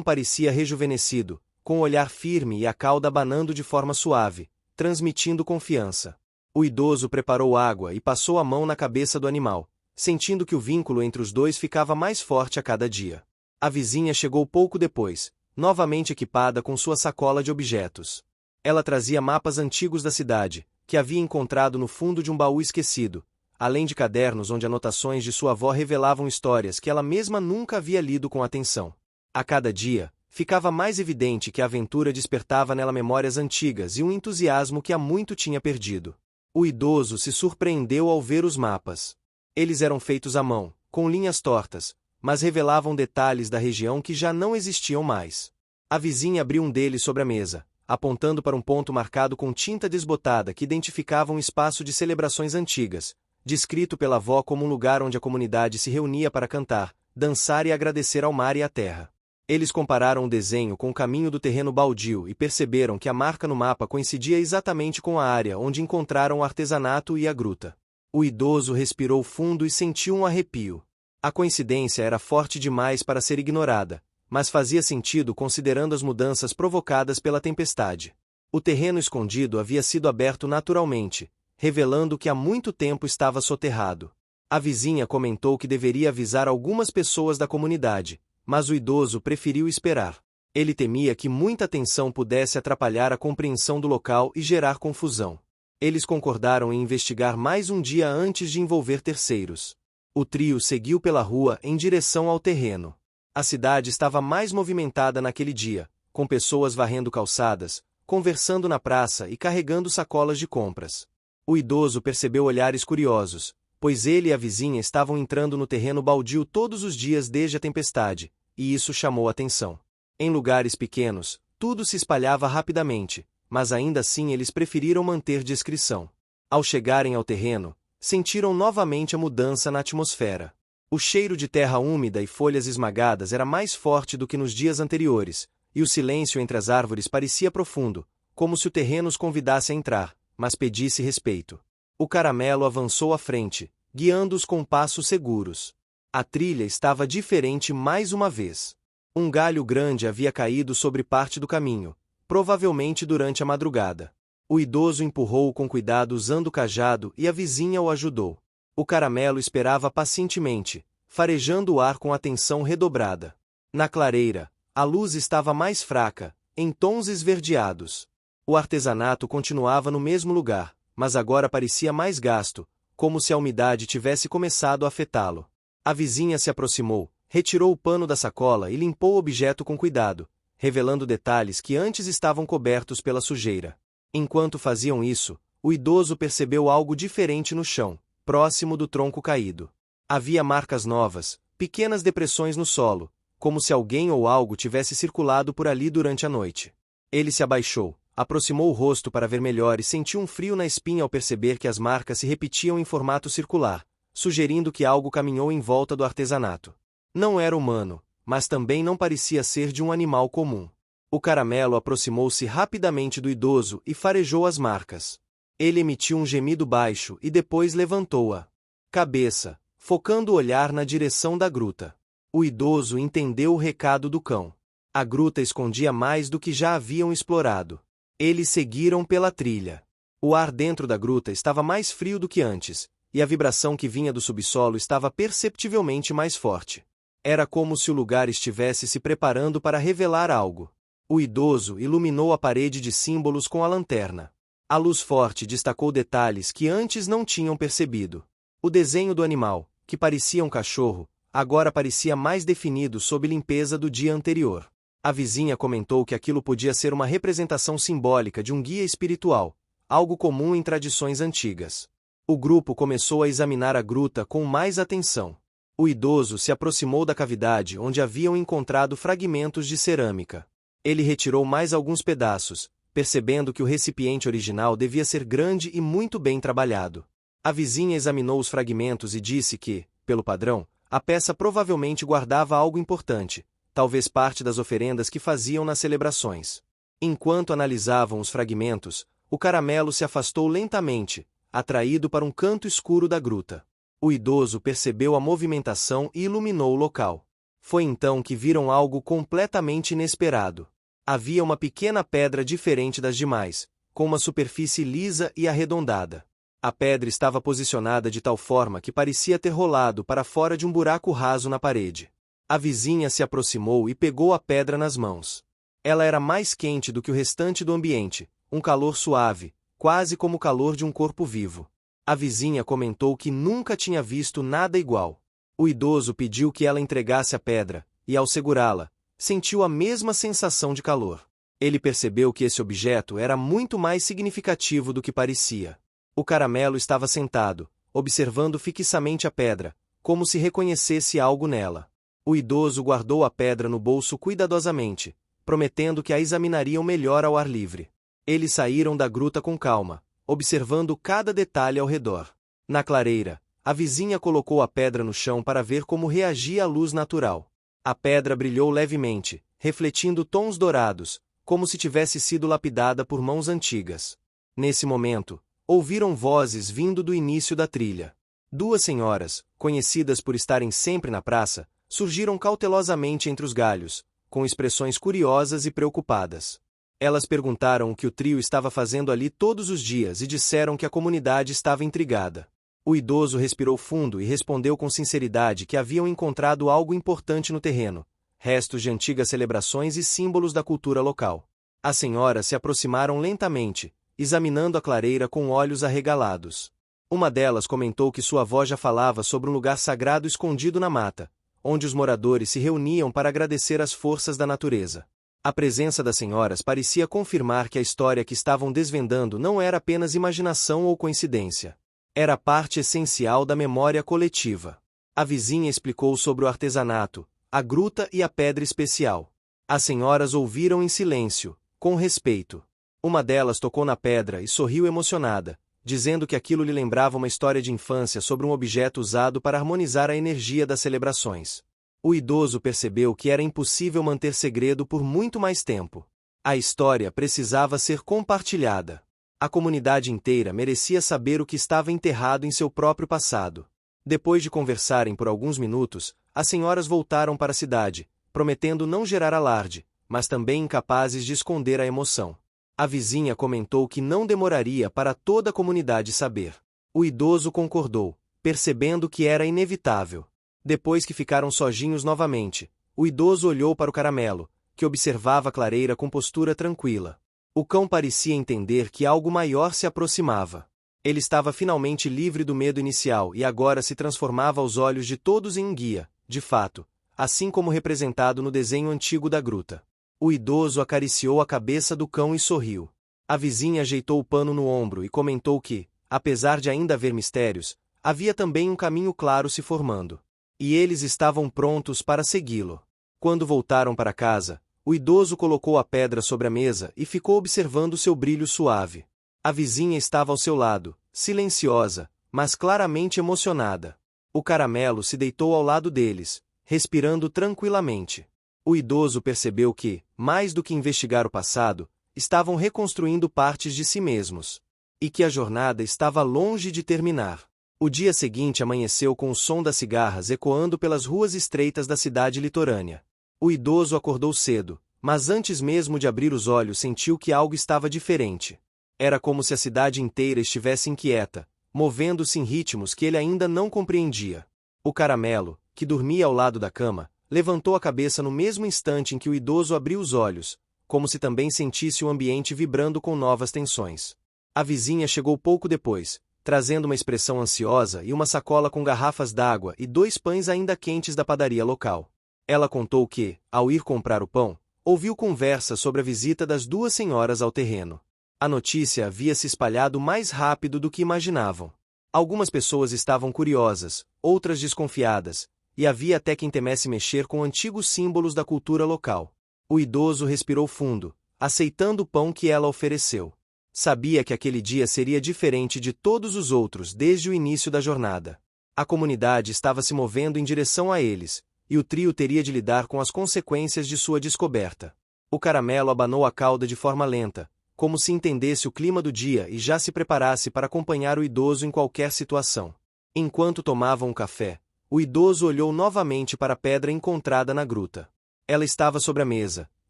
parecia rejuvenescido, com o olhar firme e a cauda abanando de forma suave, transmitindo confiança. O idoso preparou água e passou a mão na cabeça do animal, sentindo que o vínculo entre os dois ficava mais forte a cada dia. A vizinha chegou pouco depois, novamente equipada com sua sacola de objetos. Ela trazia mapas antigos da cidade, que havia encontrado no fundo de um baú esquecido, além de cadernos onde anotações de sua avó revelavam histórias que ela mesma nunca havia lido com atenção. A cada dia, ficava mais evidente que a aventura despertava nela memórias antigas e um entusiasmo que há muito tinha perdido. O idoso se surpreendeu ao ver os mapas. Eles eram feitos à mão, com linhas tortas, mas revelavam detalhes da região que já não existiam mais. A vizinha abriu um deles sobre a mesa, apontando para um ponto marcado com tinta desbotada que identificava um espaço de celebrações antigas, descrito pela avó como um lugar onde a comunidade se reunia para cantar, dançar e agradecer ao mar e à terra. Eles compararam o desenho com o caminho do terreno baldio e perceberam que a marca no mapa coincidia exatamente com a área onde encontraram o artesanato e a gruta. O idoso respirou fundo e sentiu um arrepio. A coincidência era forte demais para ser ignorada, mas fazia sentido considerando as mudanças provocadas pela tempestade. O terreno escondido havia sido aberto naturalmente, revelando que há muito tempo estava soterrado. A vizinha comentou que deveria avisar algumas pessoas da comunidade, mas o idoso preferiu esperar. Ele temia que muita atenção pudesse atrapalhar a compreensão do local e gerar confusão. Eles concordaram em investigar mais um dia antes de envolver terceiros. O trio seguiu pela rua em direção ao terreno. A cidade estava mais movimentada naquele dia, com pessoas varrendo calçadas, conversando na praça e carregando sacolas de compras. O idoso percebeu olhares curiosos, pois ele e a vizinha estavam entrando no terreno baldio todos os dias desde a tempestade, e isso chamou a atenção. Em lugares pequenos, tudo se espalhava rapidamente, mas ainda assim eles preferiram manter discrição. Ao chegarem ao terreno, sentiram novamente a mudança na atmosfera. O cheiro de terra úmida e folhas esmagadas era mais forte do que nos dias anteriores, e o silêncio entre as árvores parecia profundo, como se o terreno os convidasse a entrar, mas pedisse respeito. O caramelo avançou à frente, guiando-os com passos seguros. A trilha estava diferente mais uma vez. Um galho grande havia caído sobre parte do caminho, provavelmente durante a madrugada. O idoso empurrou-o com cuidado usando o cajado e a vizinha o ajudou. O caramelo esperava pacientemente, farejando o ar com atenção redobrada. Na clareira, a luz estava mais fraca, em tons esverdeados. O artesanato continuava no mesmo lugar, mas agora parecia mais gasto, como se a umidade tivesse começado a afetá-lo. A vizinha se aproximou, retirou o pano da sacola e limpou o objeto com cuidado, revelando detalhes que antes estavam cobertos pela sujeira. Enquanto faziam isso, o idoso percebeu algo diferente no chão, próximo do tronco caído. Havia marcas novas, pequenas depressões no solo, como se alguém ou algo tivesse circulado por ali durante a noite. Ele se abaixou, aproximou o rosto para ver melhor e sentiu um frio na espinha ao perceber que as marcas se repetiam em formato circular, sugerindo que algo caminhou em volta do artesanato. Não era humano, mas também não parecia ser de um animal comum. O caramelo aproximou-se rapidamente do idoso e farejou as marcas. Ele emitiu um gemido baixo e depois levantou a cabeça, focando o olhar na direção da gruta. O idoso entendeu o recado do cão. A gruta escondia mais do que já haviam explorado. Eles seguiram pela trilha. O ar dentro da gruta estava mais frio do que antes, e a vibração que vinha do subsolo estava perceptivelmente mais forte. Era como se o lugar estivesse se preparando para revelar algo. O idoso iluminou a parede de símbolos com a lanterna. A luz forte destacou detalhes que antes não tinham percebido. O desenho do animal, que parecia um cachorro, agora parecia mais definido sob limpeza do dia anterior. A vizinha comentou que aquilo podia ser uma representação simbólica de um guia espiritual, algo comum em tradições antigas. O grupo começou a examinar a gruta com mais atenção. O idoso se aproximou da cavidade onde haviam encontrado fragmentos de cerâmica. Ele retirou mais alguns pedaços, percebendo que o recipiente original devia ser grande e muito bem trabalhado. A vizinha examinou os fragmentos e disse que, pelo padrão, a peça provavelmente guardava algo importante, talvez parte das oferendas que faziam nas celebrações. Enquanto analisavam os fragmentos, o caramelo se afastou lentamente, atraído para um canto escuro da gruta. O idoso percebeu a movimentação e iluminou o local. Foi então que viram algo completamente inesperado. Havia uma pequena pedra diferente das demais, com uma superfície lisa e arredondada. A pedra estava posicionada de tal forma que parecia ter rolado para fora de um buraco raso na parede. A vizinha se aproximou e pegou a pedra nas mãos. Ela era mais quente do que o restante do ambiente, um calor suave, quase como o calor de um corpo vivo. A vizinha comentou que nunca tinha visto nada igual. O idoso pediu que ela entregasse a pedra, e ao segurá-la, sentiu a mesma sensação de calor. Ele percebeu que esse objeto era muito mais significativo do que parecia. O caramelo estava sentado, observando fixamente a pedra, como se reconhecesse algo nela. O idoso guardou a pedra no bolso cuidadosamente, prometendo que a examinariam melhor ao ar livre. Eles saíram da gruta com calma, observando cada detalhe ao redor. Na clareira, a vizinha colocou a pedra no chão para ver como reagia à luz natural. A pedra brilhou levemente, refletindo tons dourados, como se tivesse sido lapidada por mãos antigas. Nesse momento, ouviram vozes vindo do início da trilha. Duas senhoras, conhecidas por estarem sempre na praça, surgiram cautelosamente entre os galhos, com expressões curiosas e preocupadas. Elas perguntaram o que o trio estava fazendo ali todos os dias e disseram que a comunidade estava intrigada. O idoso respirou fundo e respondeu com sinceridade que haviam encontrado algo importante no terreno, restos de antigas celebrações e símbolos da cultura local. As senhoras se aproximaram lentamente, examinando a clareira com olhos arregalados. Uma delas comentou que sua avó já falava sobre um lugar sagrado escondido na mata, onde os moradores se reuniam para agradecer às forças da natureza. A presença das senhoras parecia confirmar que a história que estavam desvendando não era apenas imaginação ou coincidência. Era parte essencial da memória coletiva. A vizinha explicou sobre o artesanato, a gruta e a pedra especial. As senhoras ouviram em silêncio, com respeito. Uma delas tocou na pedra e sorriu emocionada, dizendo que aquilo lhe lembrava uma história de infância sobre um objeto usado para harmonizar a energia das celebrações. O idoso percebeu que era impossível manter segredo por muito mais tempo. A história precisava ser compartilhada. A comunidade inteira merecia saber o que estava enterrado em seu próprio passado. Depois de conversarem por alguns minutos, as senhoras voltaram para a cidade, prometendo não gerar alarde, mas também incapazes de esconder a emoção. A vizinha comentou que não demoraria para toda a comunidade saber. O idoso concordou, percebendo que era inevitável. Depois que ficaram sozinhos novamente, o idoso olhou para o caramelo, que observava a clareira com postura tranquila. O cão parecia entender que algo maior se aproximava. Ele estava finalmente livre do medo inicial e agora se transformava aos olhos de todos em um guia, de fato, assim como representado no desenho antigo da gruta. O idoso acariciou a cabeça do cão e sorriu. A vizinha ajeitou o pano no ombro e comentou que, apesar de ainda haver mistérios, havia também um caminho claro se formando. E eles estavam prontos para segui-lo. Quando voltaram para casa, o idoso colocou a pedra sobre a mesa e ficou observando seu brilho suave. A vizinha estava ao seu lado, silenciosa, mas claramente emocionada. O caramelo se deitou ao lado deles, respirando tranquilamente. O idoso percebeu que, mais do que investigar o passado, estavam reconstruindo partes de si mesmos. E que a jornada estava longe de terminar. O dia seguinte amanheceu com o som das cigarras ecoando pelas ruas estreitas da cidade litorânea. O idoso acordou cedo, mas antes mesmo de abrir os olhos sentiu que algo estava diferente. Era como se a cidade inteira estivesse inquieta, movendo-se em ritmos que ele ainda não compreendia. O caramelo, que dormia ao lado da cama, levantou a cabeça no mesmo instante em que o idoso abriu os olhos, como se também sentisse o ambiente vibrando com novas tensões. A vizinha chegou pouco depois, trazendo uma expressão ansiosa e uma sacola com garrafas d'água e 2 pães ainda quentes da padaria local. Ela contou que, ao ir comprar o pão, ouviu conversa sobre a visita das 2 senhoras ao terreno. A notícia havia se espalhado mais rápido do que imaginavam. Algumas pessoas estavam curiosas, outras desconfiadas, e havia até quem temesse mexer com antigos símbolos da cultura local. O idoso respirou fundo, aceitando o pão que ela ofereceu. Sabia que aquele dia seria diferente de todos os outros desde o início da jornada. A comunidade estava se movendo em direção a eles, e o trio teria de lidar com as consequências de sua descoberta. O caramelo abanou a cauda de forma lenta, como se entendesse o clima do dia e já se preparasse para acompanhar o idoso em qualquer situação. Enquanto tomavam um café, o idoso olhou novamente para a pedra encontrada na gruta. Ela estava sobre a mesa,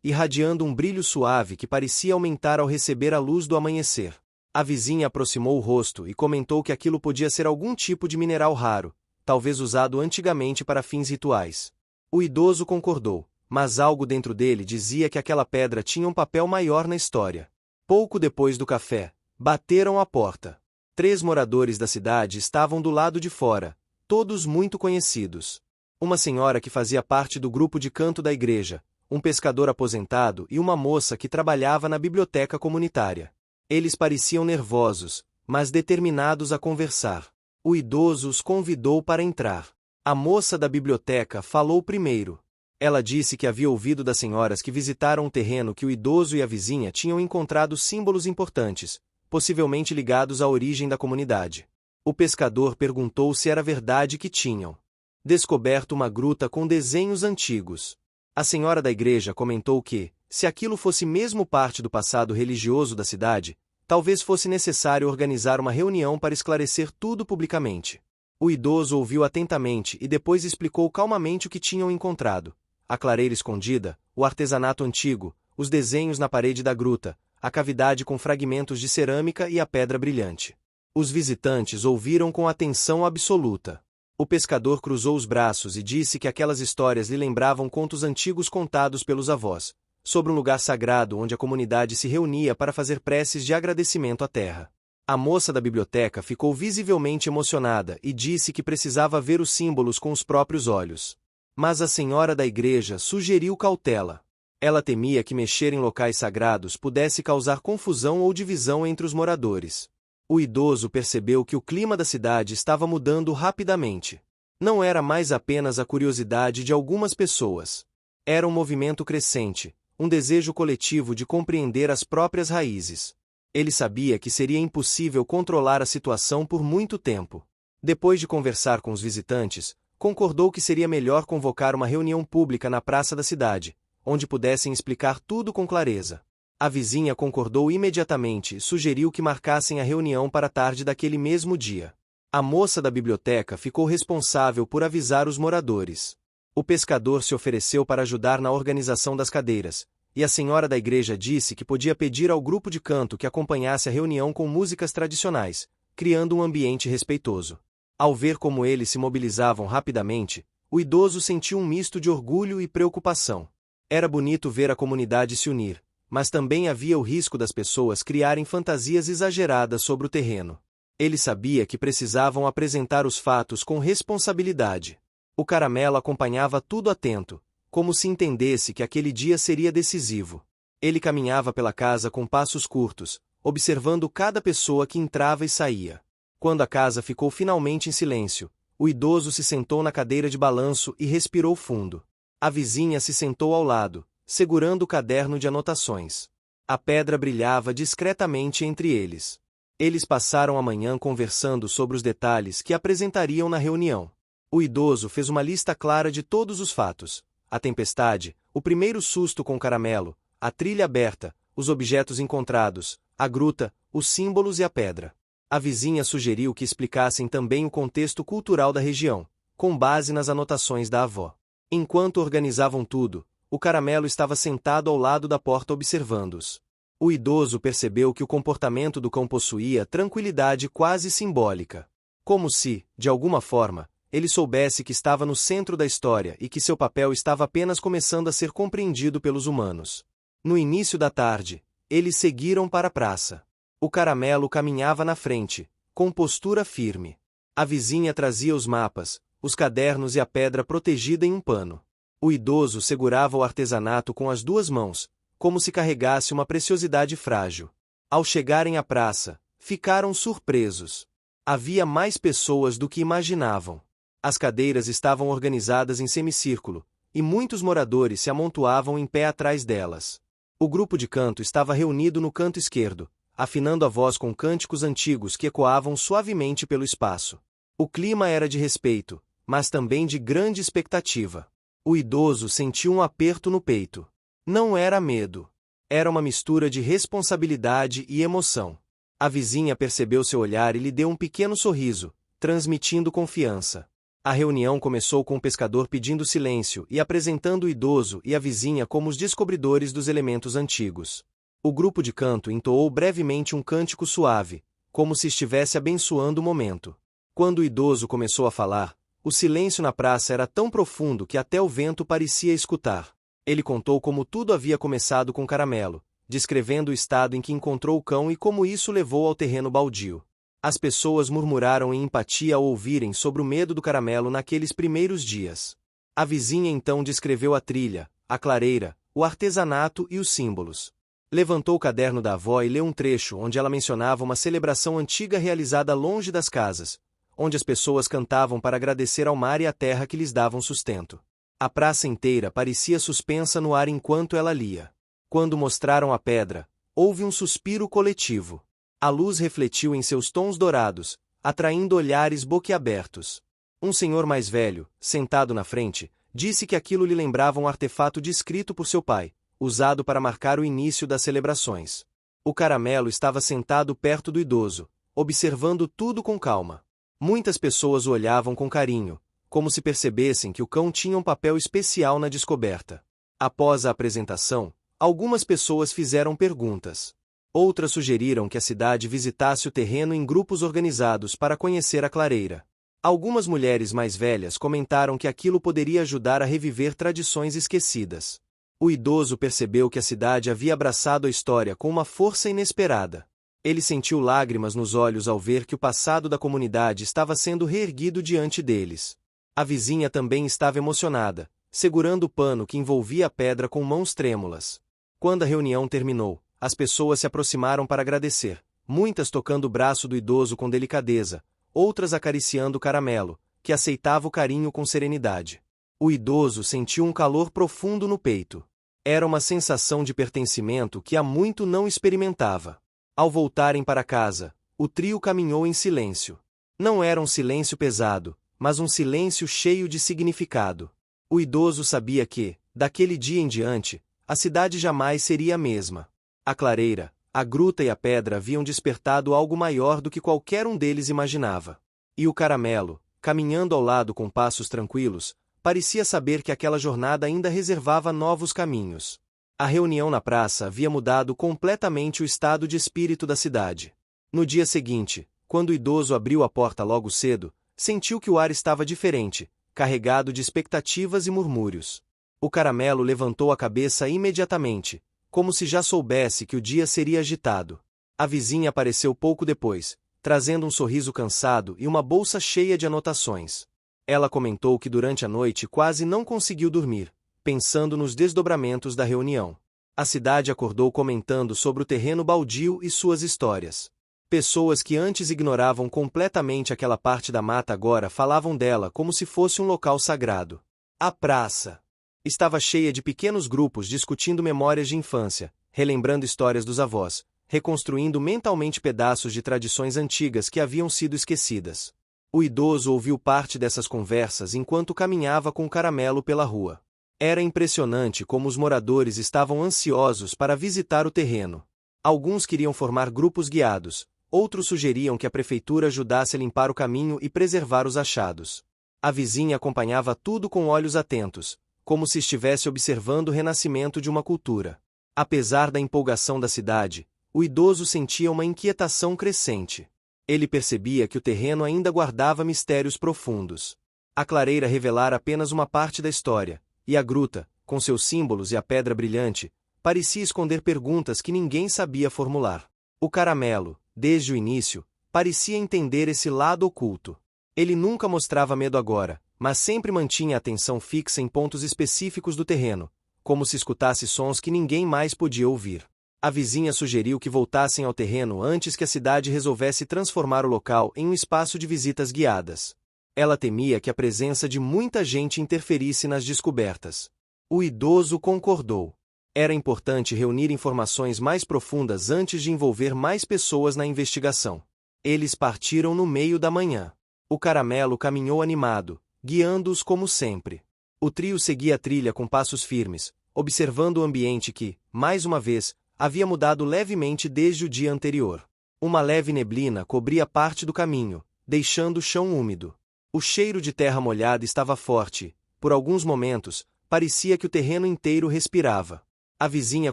irradiando um brilho suave que parecia aumentar ao receber a luz do amanhecer. A vizinha aproximou o rosto e comentou que aquilo podia ser algum tipo de mineral raro, talvez usado antigamente para fins rituais. O idoso concordou, mas algo dentro dele dizia que aquela pedra tinha um papel maior na história. Pouco depois do café, bateram à porta. 3 moradores da cidade estavam do lado de fora, todos muito conhecidos. Uma senhora que fazia parte do grupo de canto da igreja, um pescador aposentado e uma moça que trabalhava na biblioteca comunitária. Eles pareciam nervosos, mas determinados a conversar. O idoso os convidou para entrar. A moça da biblioteca falou primeiro. Ela disse que havia ouvido das senhoras que visitaram o terreno que o idoso e a vizinha tinham encontrado símbolos importantes, possivelmente ligados à origem da comunidade. O pescador perguntou se era verdade que tinham descoberto uma gruta com desenhos antigos. A senhora da igreja comentou que, se aquilo fosse mesmo parte do passado religioso da cidade, talvez fosse necessário organizar uma reunião para esclarecer tudo publicamente. O idoso ouviu atentamente e depois explicou calmamente o que tinham encontrado: a clareira escondida, o artesanato antigo, os desenhos na parede da gruta, a cavidade com fragmentos de cerâmica e a pedra brilhante. Os visitantes ouviram com atenção absoluta. O pescador cruzou os braços e disse que aquelas histórias lhe lembravam contos antigos contados pelos avós, sobre um lugar sagrado onde a comunidade se reunia para fazer preces de agradecimento à terra. A moça da biblioteca ficou visivelmente emocionada e disse que precisava ver os símbolos com os próprios olhos. Mas a senhora da igreja sugeriu cautela. Ela temia que mexer em locais sagrados pudesse causar confusão ou divisão entre os moradores. O idoso percebeu que o clima da cidade estava mudando rapidamente. Não era mais apenas a curiosidade de algumas pessoas. Era um movimento crescente, um desejo coletivo de compreender as próprias raízes. Ele sabia que seria impossível controlar a situação por muito tempo. Depois de conversar com os visitantes, concordou que seria melhor convocar uma reunião pública na praça da cidade, onde pudessem explicar tudo com clareza. A vizinha concordou imediatamente e sugeriu que marcassem a reunião para a tarde daquele mesmo dia. A moça da biblioteca ficou responsável por avisar os moradores. O pescador se ofereceu para ajudar na organização das cadeiras, e a senhora da igreja disse que podia pedir ao grupo de canto que acompanhasse a reunião com músicas tradicionais, criando um ambiente respeitoso. Ao ver como eles se mobilizavam rapidamente, o idoso sentiu um misto de orgulho e preocupação. Era bonito ver a comunidade se unir, mas também havia o risco das pessoas criarem fantasias exageradas sobre o terreno. Ele sabia que precisavam apresentar os fatos com responsabilidade. O caramelo acompanhava tudo atento, como se entendesse que aquele dia seria decisivo. Ele caminhava pela casa com passos curtos, observando cada pessoa que entrava e saía. Quando a casa ficou finalmente em silêncio, o idoso se sentou na cadeira de balanço e respirou fundo. A vizinha se sentou ao lado, segurando o caderno de anotações. A pedra brilhava discretamente entre eles. Eles passaram a manhã conversando sobre os detalhes que apresentariam na reunião. O idoso fez uma lista clara de todos os fatos: a tempestade, o primeiro susto com o caramelo, a trilha aberta, os objetos encontrados, a gruta, os símbolos e a pedra. A vizinha sugeriu que explicassem também o contexto cultural da região, com base nas anotações da avó. Enquanto organizavam tudo, o caramelo estava sentado ao lado da porta observando-os. O idoso percebeu que o comportamento do cão possuía tranquilidade quase simbólica. Como se, de alguma forma, ele soubesse que estava no centro da história e que seu papel estava apenas começando a ser compreendido pelos humanos. No início da tarde, eles seguiram para a praça. O caramelo caminhava na frente, com postura firme. A vizinha trazia os mapas, os cadernos e a pedra protegida em um pano. O idoso segurava o artesanato com as 2 mãos, como se carregasse uma preciosidade frágil. Ao chegarem à praça, ficaram surpresos. Havia mais pessoas do que imaginavam. As cadeiras estavam organizadas em semicírculo, e muitos moradores se amontoavam em pé atrás delas. O grupo de canto estava reunido no canto esquerdo, afinando a voz com cânticos antigos que ecoavam suavemente pelo espaço. O clima era de respeito, mas também de grande expectativa. O idoso sentiu um aperto no peito. Não era medo. Era uma mistura de responsabilidade e emoção. A vizinha percebeu seu olhar e lhe deu um pequeno sorriso, transmitindo confiança. A reunião começou com o pescador pedindo silêncio e apresentando o idoso e a vizinha como os descobridores dos elementos antigos. O grupo de canto entoou brevemente um cântico suave, como se estivesse abençoando o momento. Quando o idoso começou a falar, o silêncio na praça era tão profundo que até o vento parecia escutar. Ele contou como tudo havia começado com Caramelo, descrevendo o estado em que encontrou o cão e como isso levou ao terreno baldio. As pessoas murmuraram em empatia ao ouvirem sobre o medo do Caramelo naqueles primeiros dias. A vizinha então descreveu a trilha, a clareira, o artesanato e os símbolos. Levantou o caderno da avó e leu um trecho onde ela mencionava uma celebração antiga realizada longe das casas, onde as pessoas cantavam para agradecer ao mar e à terra que lhes davam sustento. A praça inteira parecia suspensa no ar enquanto ela lia. Quando mostraram a pedra, houve um suspiro coletivo. A luz refletiu em seus tons dourados, atraindo olhares boquiabertos. Um senhor mais velho, sentado na frente, disse que aquilo lhe lembrava um artefato descrito por seu pai, usado para marcar o início das celebrações. O Caramelo estava sentado perto do idoso, observando tudo com calma. Muitas pessoas o olhavam com carinho, como se percebessem que o cão tinha um papel especial na descoberta. Após a apresentação, algumas pessoas fizeram perguntas. Outras sugeriram que a cidade visitasse o terreno em grupos organizados para conhecer a clareira. Algumas mulheres mais velhas comentaram que aquilo poderia ajudar a reviver tradições esquecidas. O idoso percebeu que a cidade havia abraçado a história com uma força inesperada. Ele sentiu lágrimas nos olhos ao ver que o passado da comunidade estava sendo reerguido diante deles. A vizinha também estava emocionada, segurando o pano que envolvia a pedra com mãos trêmulas. Quando a reunião terminou, as pessoas se aproximaram para agradecer, muitas tocando o braço do idoso com delicadeza, outras acariciando o Caramelo, que aceitava o carinho com serenidade. O idoso sentiu um calor profundo no peito. Era uma sensação de pertencimento que há muito não experimentava. Ao voltarem para casa, o trio caminhou em silêncio. Não era um silêncio pesado, mas um silêncio cheio de significado. O idoso sabia que, daquele dia em diante, a cidade jamais seria a mesma. A clareira, a gruta e a pedra haviam despertado algo maior do que qualquer um deles imaginava. E o Caramelo, caminhando ao lado com passos tranquilos, parecia saber que aquela jornada ainda reservava novos caminhos. A reunião na praça havia mudado completamente o estado de espírito da cidade. No dia seguinte, quando o idoso abriu a porta logo cedo, sentiu que o ar estava diferente, carregado de expectativas e murmúrios. O Caramelo levantou a cabeça imediatamente, como se já soubesse que o dia seria agitado. A vizinha apareceu pouco depois, trazendo um sorriso cansado e uma bolsa cheia de anotações. Ela comentou que durante a noite quase não conseguiu dormir, pensando nos desdobramentos da reunião. A cidade acordou comentando sobre o terreno baldio e suas histórias. Pessoas que antes ignoravam completamente aquela parte da mata agora falavam dela como se fosse um local sagrado. A praça estava cheia de pequenos grupos discutindo memórias de infância, relembrando histórias dos avós, reconstruindo mentalmente pedaços de tradições antigas que haviam sido esquecidas. O idoso ouviu parte dessas conversas enquanto caminhava com o Caramelo pela rua. Era impressionante como os moradores estavam ansiosos para visitar o terreno. Alguns queriam formar grupos guiados, outros sugeriam que a prefeitura ajudasse a limpar o caminho e preservar os achados. A vizinha acompanhava tudo com olhos atentos, como se estivesse observando o renascimento de uma cultura. Apesar da empolgação da cidade, o idoso sentia uma inquietação crescente. Ele percebia que o terreno ainda guardava mistérios profundos. A clareira revelara apenas uma parte da história, e a gruta, com seus símbolos e a pedra brilhante, parecia esconder perguntas que ninguém sabia formular. O Caramelo, desde o início, parecia entender esse lado oculto. Ele nunca mostrava medo agora, mas sempre mantinha a atenção fixa em pontos específicos do terreno, como se escutasse sons que ninguém mais podia ouvir. A vizinha sugeriu que voltassem ao terreno antes que a cidade resolvesse transformar o local em um espaço de visitas guiadas. Ela temia que a presença de muita gente interferisse nas descobertas. O idoso concordou. Era importante reunir informações mais profundas antes de envolver mais pessoas na investigação. Eles partiram no meio da manhã. O Caramelo caminhou animado, guiando-os como sempre. O trio seguia a trilha com passos firmes, observando o ambiente que, mais uma vez, havia mudado levemente desde o dia anterior. Uma leve neblina cobria parte do caminho, deixando o chão úmido. O cheiro de terra molhada estava forte, por alguns momentos, parecia que o terreno inteiro respirava. A vizinha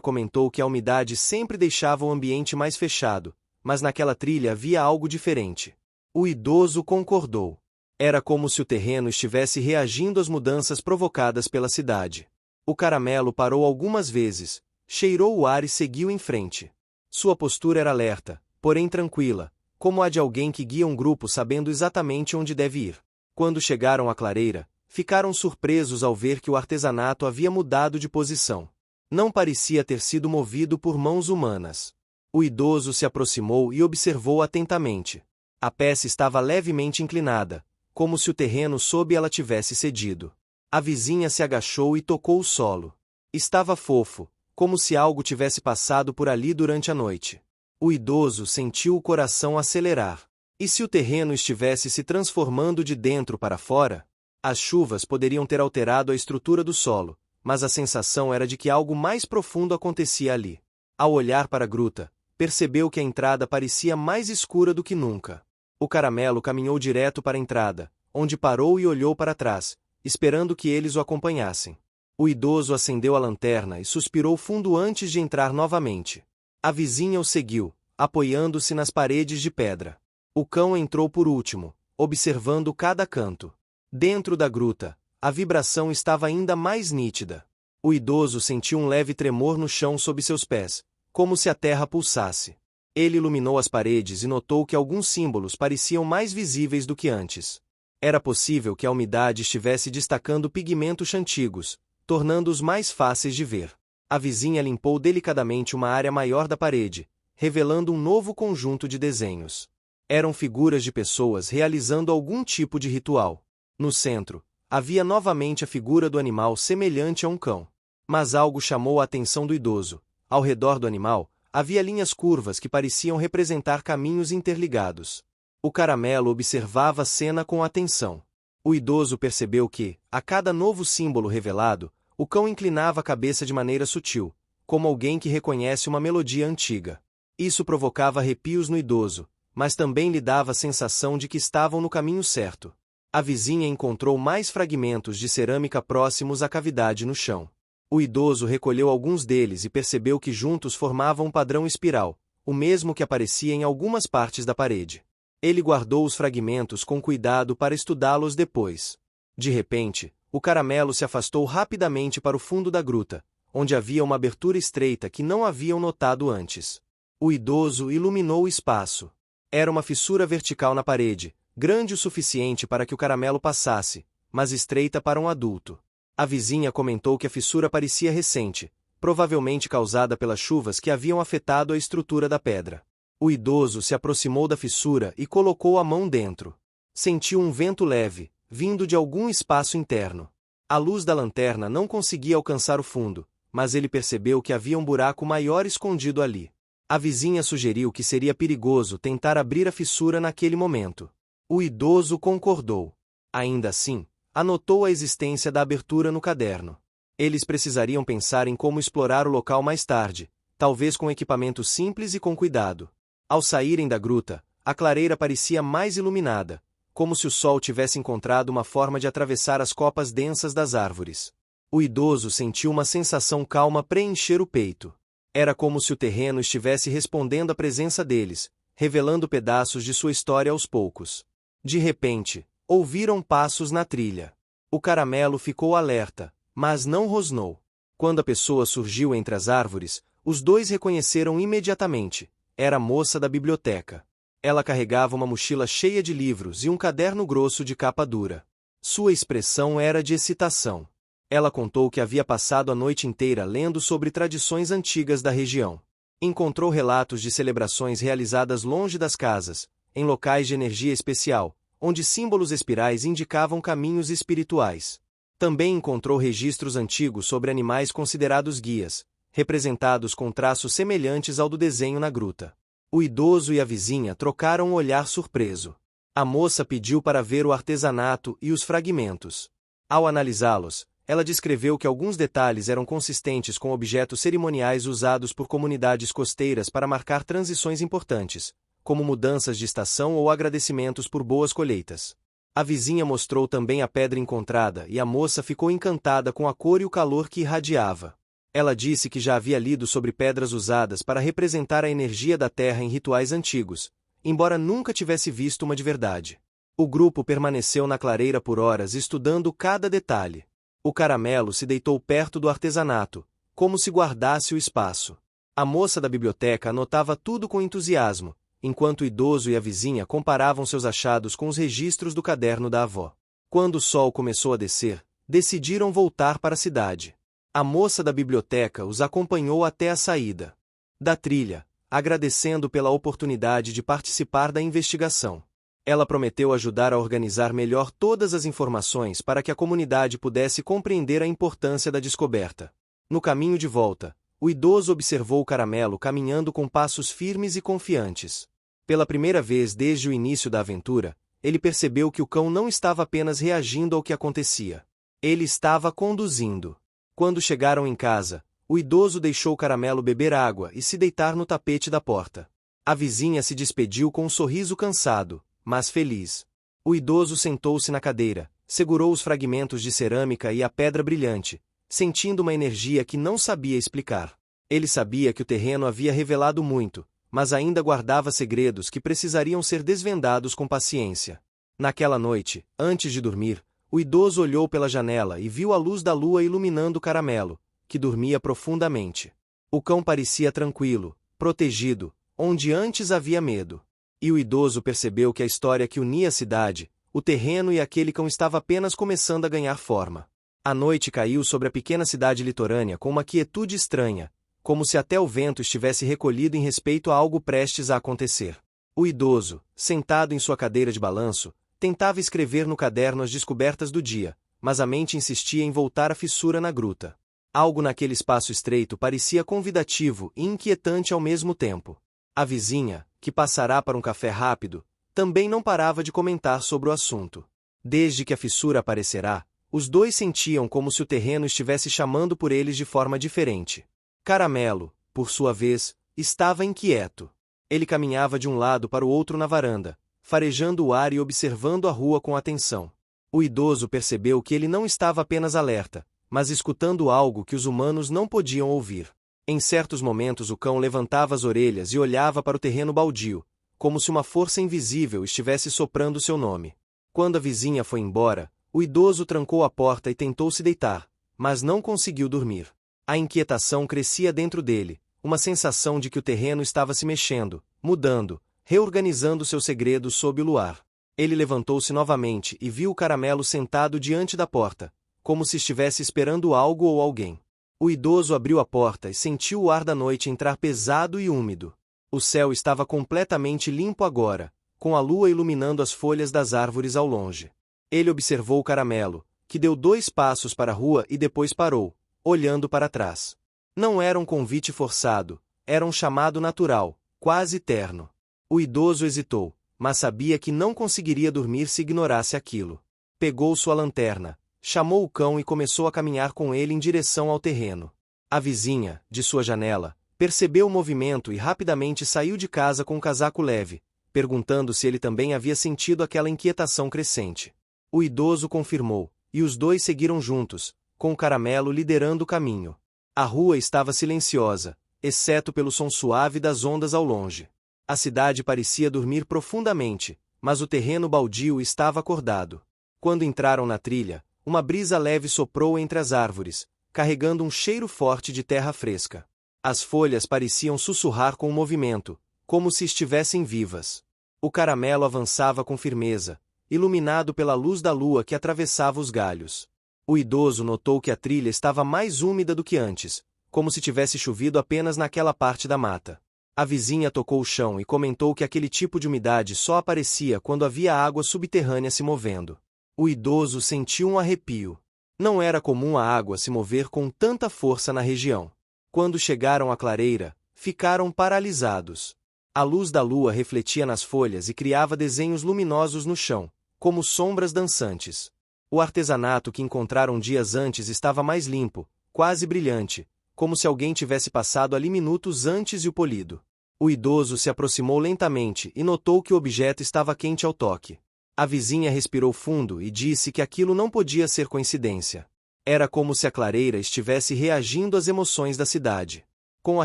comentou que a umidade sempre deixava o ambiente mais fechado, mas naquela trilha havia algo diferente. O idoso concordou. Era como se o terreno estivesse reagindo às mudanças provocadas pela cidade. O caramelo parou algumas vezes, cheirou o ar e seguiu em frente. Sua postura era alerta, porém tranquila, como a de alguém que guia um grupo sabendo exatamente onde deve ir. Quando chegaram à clareira, ficaram surpresos ao ver que o artesanato havia mudado de posição. Não parecia ter sido movido por mãos humanas. O idoso se aproximou e observou atentamente. A peça estava levemente inclinada, como se o terreno sob ela tivesse cedido. A vizinha se agachou e tocou o solo. Estava fofo, como se algo tivesse passado por ali durante a noite. O idoso sentiu o coração acelerar. E se o terreno estivesse se transformando de dentro para fora? As chuvas poderiam ter alterado a estrutura do solo, mas a sensação era de que algo mais profundo acontecia ali. Ao olhar para a gruta, percebeu que a entrada parecia mais escura do que nunca. O caramelo caminhou direto para a entrada, onde parou e olhou para trás, esperando que eles o acompanhassem. O idoso acendeu a lanterna e suspirou fundo antes de entrar novamente. A vizinha o seguiu, apoiando-se nas paredes de pedra. O cão entrou por último, observando cada canto. Dentro da gruta, a vibração estava ainda mais nítida. O idoso sentiu um leve tremor no chão sob seus pés, como se a terra pulsasse. Ele iluminou as paredes e notou que alguns símbolos pareciam mais visíveis do que antes. Era possível que a umidade estivesse destacando pigmentos antigos, tornando-os mais fáceis de ver. A vizinha limpou delicadamente uma área maior da parede, revelando um novo conjunto de desenhos. Eram figuras de pessoas realizando algum tipo de ritual. No centro, havia novamente a figura do animal semelhante a um cão. Mas algo chamou a atenção do idoso. Ao redor do animal, havia linhas curvas que pareciam representar caminhos interligados. O caramelo observava a cena com atenção. O idoso percebeu que, a cada novo símbolo revelado, o cão inclinava a cabeça de maneira sutil, como alguém que reconhece uma melodia antiga. Isso provocava arrepios no idoso, mas também lhe dava a sensação de que estavam no caminho certo. A vizinha encontrou mais fragmentos de cerâmica próximos à cavidade no chão. O idoso recolheu alguns deles e percebeu que juntos formavam um padrão espiral, o mesmo que aparecia em algumas partes da parede. Ele guardou os fragmentos com cuidado para estudá-los depois. De repente, o caramelo se afastou rapidamente para o fundo da gruta, onde havia uma abertura estreita que não haviam notado antes. O idoso iluminou o espaço. Era uma fissura vertical na parede, grande o suficiente para que o caramelo passasse, mas estreita para um adulto. A vizinha comentou que a fissura parecia recente, provavelmente causada pelas chuvas que haviam afetado a estrutura da pedra. O idoso se aproximou da fissura e colocou a mão dentro. Sentiu um vento leve, vindo de algum espaço interno. A luz da lanterna não conseguia alcançar o fundo, mas ele percebeu que havia um buraco maior escondido ali. A vizinha sugeriu que seria perigoso tentar abrir a fissura naquele momento. O idoso concordou. Ainda assim, anotou a existência da abertura no caderno. Eles precisariam pensar em como explorar o local mais tarde, talvez com equipamento simples e com cuidado. Ao saírem da gruta, a clareira parecia mais iluminada, como se o sol tivesse encontrado uma forma de atravessar as copas densas das árvores. O idoso sentiu uma sensação calma preencher o peito. Era como se o terreno estivesse respondendo à presença deles, revelando pedaços de sua história aos poucos. De repente, ouviram passos na trilha. O caramelo ficou alerta, mas não rosnou. Quando a pessoa surgiu entre as árvores, os dois reconheceram imediatamente. Era a moça da biblioteca. Ela carregava uma mochila cheia de livros e um caderno grosso de capa dura. Sua expressão era de excitação. Ela contou que havia passado a noite inteira lendo sobre tradições antigas da região. Encontrou relatos de celebrações realizadas longe das casas, em locais de energia especial, onde símbolos espirais indicavam caminhos espirituais. Também encontrou registros antigos sobre animais considerados guias, representados com traços semelhantes ao do desenho na gruta. O idoso e a vizinha trocaram um olhar surpreso. A moça pediu para ver o artesanato e os fragmentos. Ao analisá-los, Ela descreveu que alguns detalhes eram consistentes com objetos cerimoniais usados por comunidades costeiras para marcar transições importantes, como mudanças de estação ou agradecimentos por boas colheitas. A vizinha mostrou também a pedra encontrada e a moça ficou encantada com a cor e o calor que irradiava. Ela disse que já havia lido sobre pedras usadas para representar a energia da terra em rituais antigos, embora nunca tivesse visto uma de verdade. O grupo permaneceu na clareira por horas estudando cada detalhe. O caramelo se deitou perto do artesanato, como se guardasse o espaço. A moça da biblioteca anotava tudo com entusiasmo, enquanto o idoso e a vizinha comparavam seus achados com os registros do caderno da avó. Quando o sol começou a descer, decidiram voltar para a cidade. A moça da biblioteca os acompanhou até a saída da trilha, agradecendo pela oportunidade de participar da investigação. Ela prometeu ajudar a organizar melhor todas as informações para que a comunidade pudesse compreender a importância da descoberta. No caminho de volta, o idoso observou o caramelo caminhando com passos firmes e confiantes. Pela primeira vez desde o início da aventura, ele percebeu que o cão não estava apenas reagindo ao que acontecia. Ele estava conduzindo. Quando chegaram em casa, o idoso deixou o caramelo beber água e se deitar no tapete da porta. A vizinha se despediu com um sorriso cansado, mas feliz. O idoso sentou-se na cadeira, segurou os fragmentos de cerâmica e a pedra brilhante, sentindo uma energia que não sabia explicar. Ele sabia que o terreno havia revelado muito, mas ainda guardava segredos que precisariam ser desvendados com paciência. Naquela noite, antes de dormir, o idoso olhou pela janela e viu a luz da lua iluminando o caramelo, que dormia profundamente. O cão parecia tranquilo, protegido, onde antes havia medo. E o idoso percebeu que a história que unia a cidade, o terreno e aquele cão estava apenas começando a ganhar forma. A noite caiu sobre a pequena cidade litorânea com uma quietude estranha, como se até o vento estivesse recolhido em respeito a algo prestes a acontecer. O idoso, sentado em sua cadeira de balanço, tentava escrever no caderno as descobertas do dia, mas a mente insistia em voltar à fissura na gruta. Algo naquele espaço estreito parecia convidativo e inquietante ao mesmo tempo. A vizinha, que passará para um café rápido, também não parava de comentar sobre o assunto. Desde que a fissura aparecerá, os dois sentiam como se o terreno estivesse chamando por eles de forma diferente. Caramelo, por sua vez, estava inquieto. Ele caminhava de um lado para o outro na varanda, farejando o ar e observando a rua com atenção. O idoso percebeu que ele não estava apenas alerta, mas escutando algo que os humanos não podiam ouvir. Em certos momentos o cão levantava as orelhas e olhava para o terreno baldio, como se uma força invisível estivesse soprando seu nome. Quando a vizinha foi embora, o idoso trancou a porta e tentou se deitar, mas não conseguiu dormir. A inquietação crescia dentro dele, uma sensação de que o terreno estava se mexendo, mudando, reorganizando seus segredos sob o luar. Ele levantou-se novamente e viu o caramelo sentado diante da porta, como se estivesse esperando algo ou alguém. O idoso abriu a porta e sentiu o ar da noite entrar pesado e úmido. O céu estava completamente limpo agora, com a lua iluminando as folhas das árvores ao longe. Ele observou o caramelo, que deu 2 passos para a rua e depois parou, olhando para trás. Não era um convite forçado, era um chamado natural, quase terno. O idoso hesitou, mas sabia que não conseguiria dormir se ignorasse aquilo. Pegou sua lanterna, chamou o cão e começou a caminhar com ele em direção ao terreno. A vizinha, de sua janela, percebeu o movimento e rapidamente saiu de casa com um casaco leve, perguntando se ele também havia sentido aquela inquietação crescente. O idoso confirmou, e os dois seguiram juntos, com o caramelo liderando o caminho. A rua estava silenciosa, exceto pelo som suave das ondas ao longe. A cidade parecia dormir profundamente, mas o terreno baldio estava acordado. Quando entraram na trilha, uma brisa leve soprou entre as árvores, carregando um cheiro forte de terra fresca. As folhas pareciam sussurrar com o movimento, como se estivessem vivas. O caramelo avançava com firmeza, iluminado pela luz da lua que atravessava os galhos. O idoso notou que a trilha estava mais úmida do que antes, como se tivesse chovido apenas naquela parte da mata. A vizinha tocou o chão e comentou que aquele tipo de umidade só aparecia quando havia água subterrânea se movendo. O idoso sentiu um arrepio. Não era comum a água se mover com tanta força na região. Quando chegaram à clareira, ficaram paralisados. A luz da lua refletia nas folhas e criava desenhos luminosos no chão, como sombras dançantes. O artesanato que encontraram dias antes estava mais limpo, quase brilhante, como se alguém tivesse passado ali minutos antes e o polido. O idoso se aproximou lentamente e notou que o objeto estava quente ao toque. A vizinha respirou fundo e disse que aquilo não podia ser coincidência. Era como se a clareira estivesse reagindo às emoções da cidade. Com a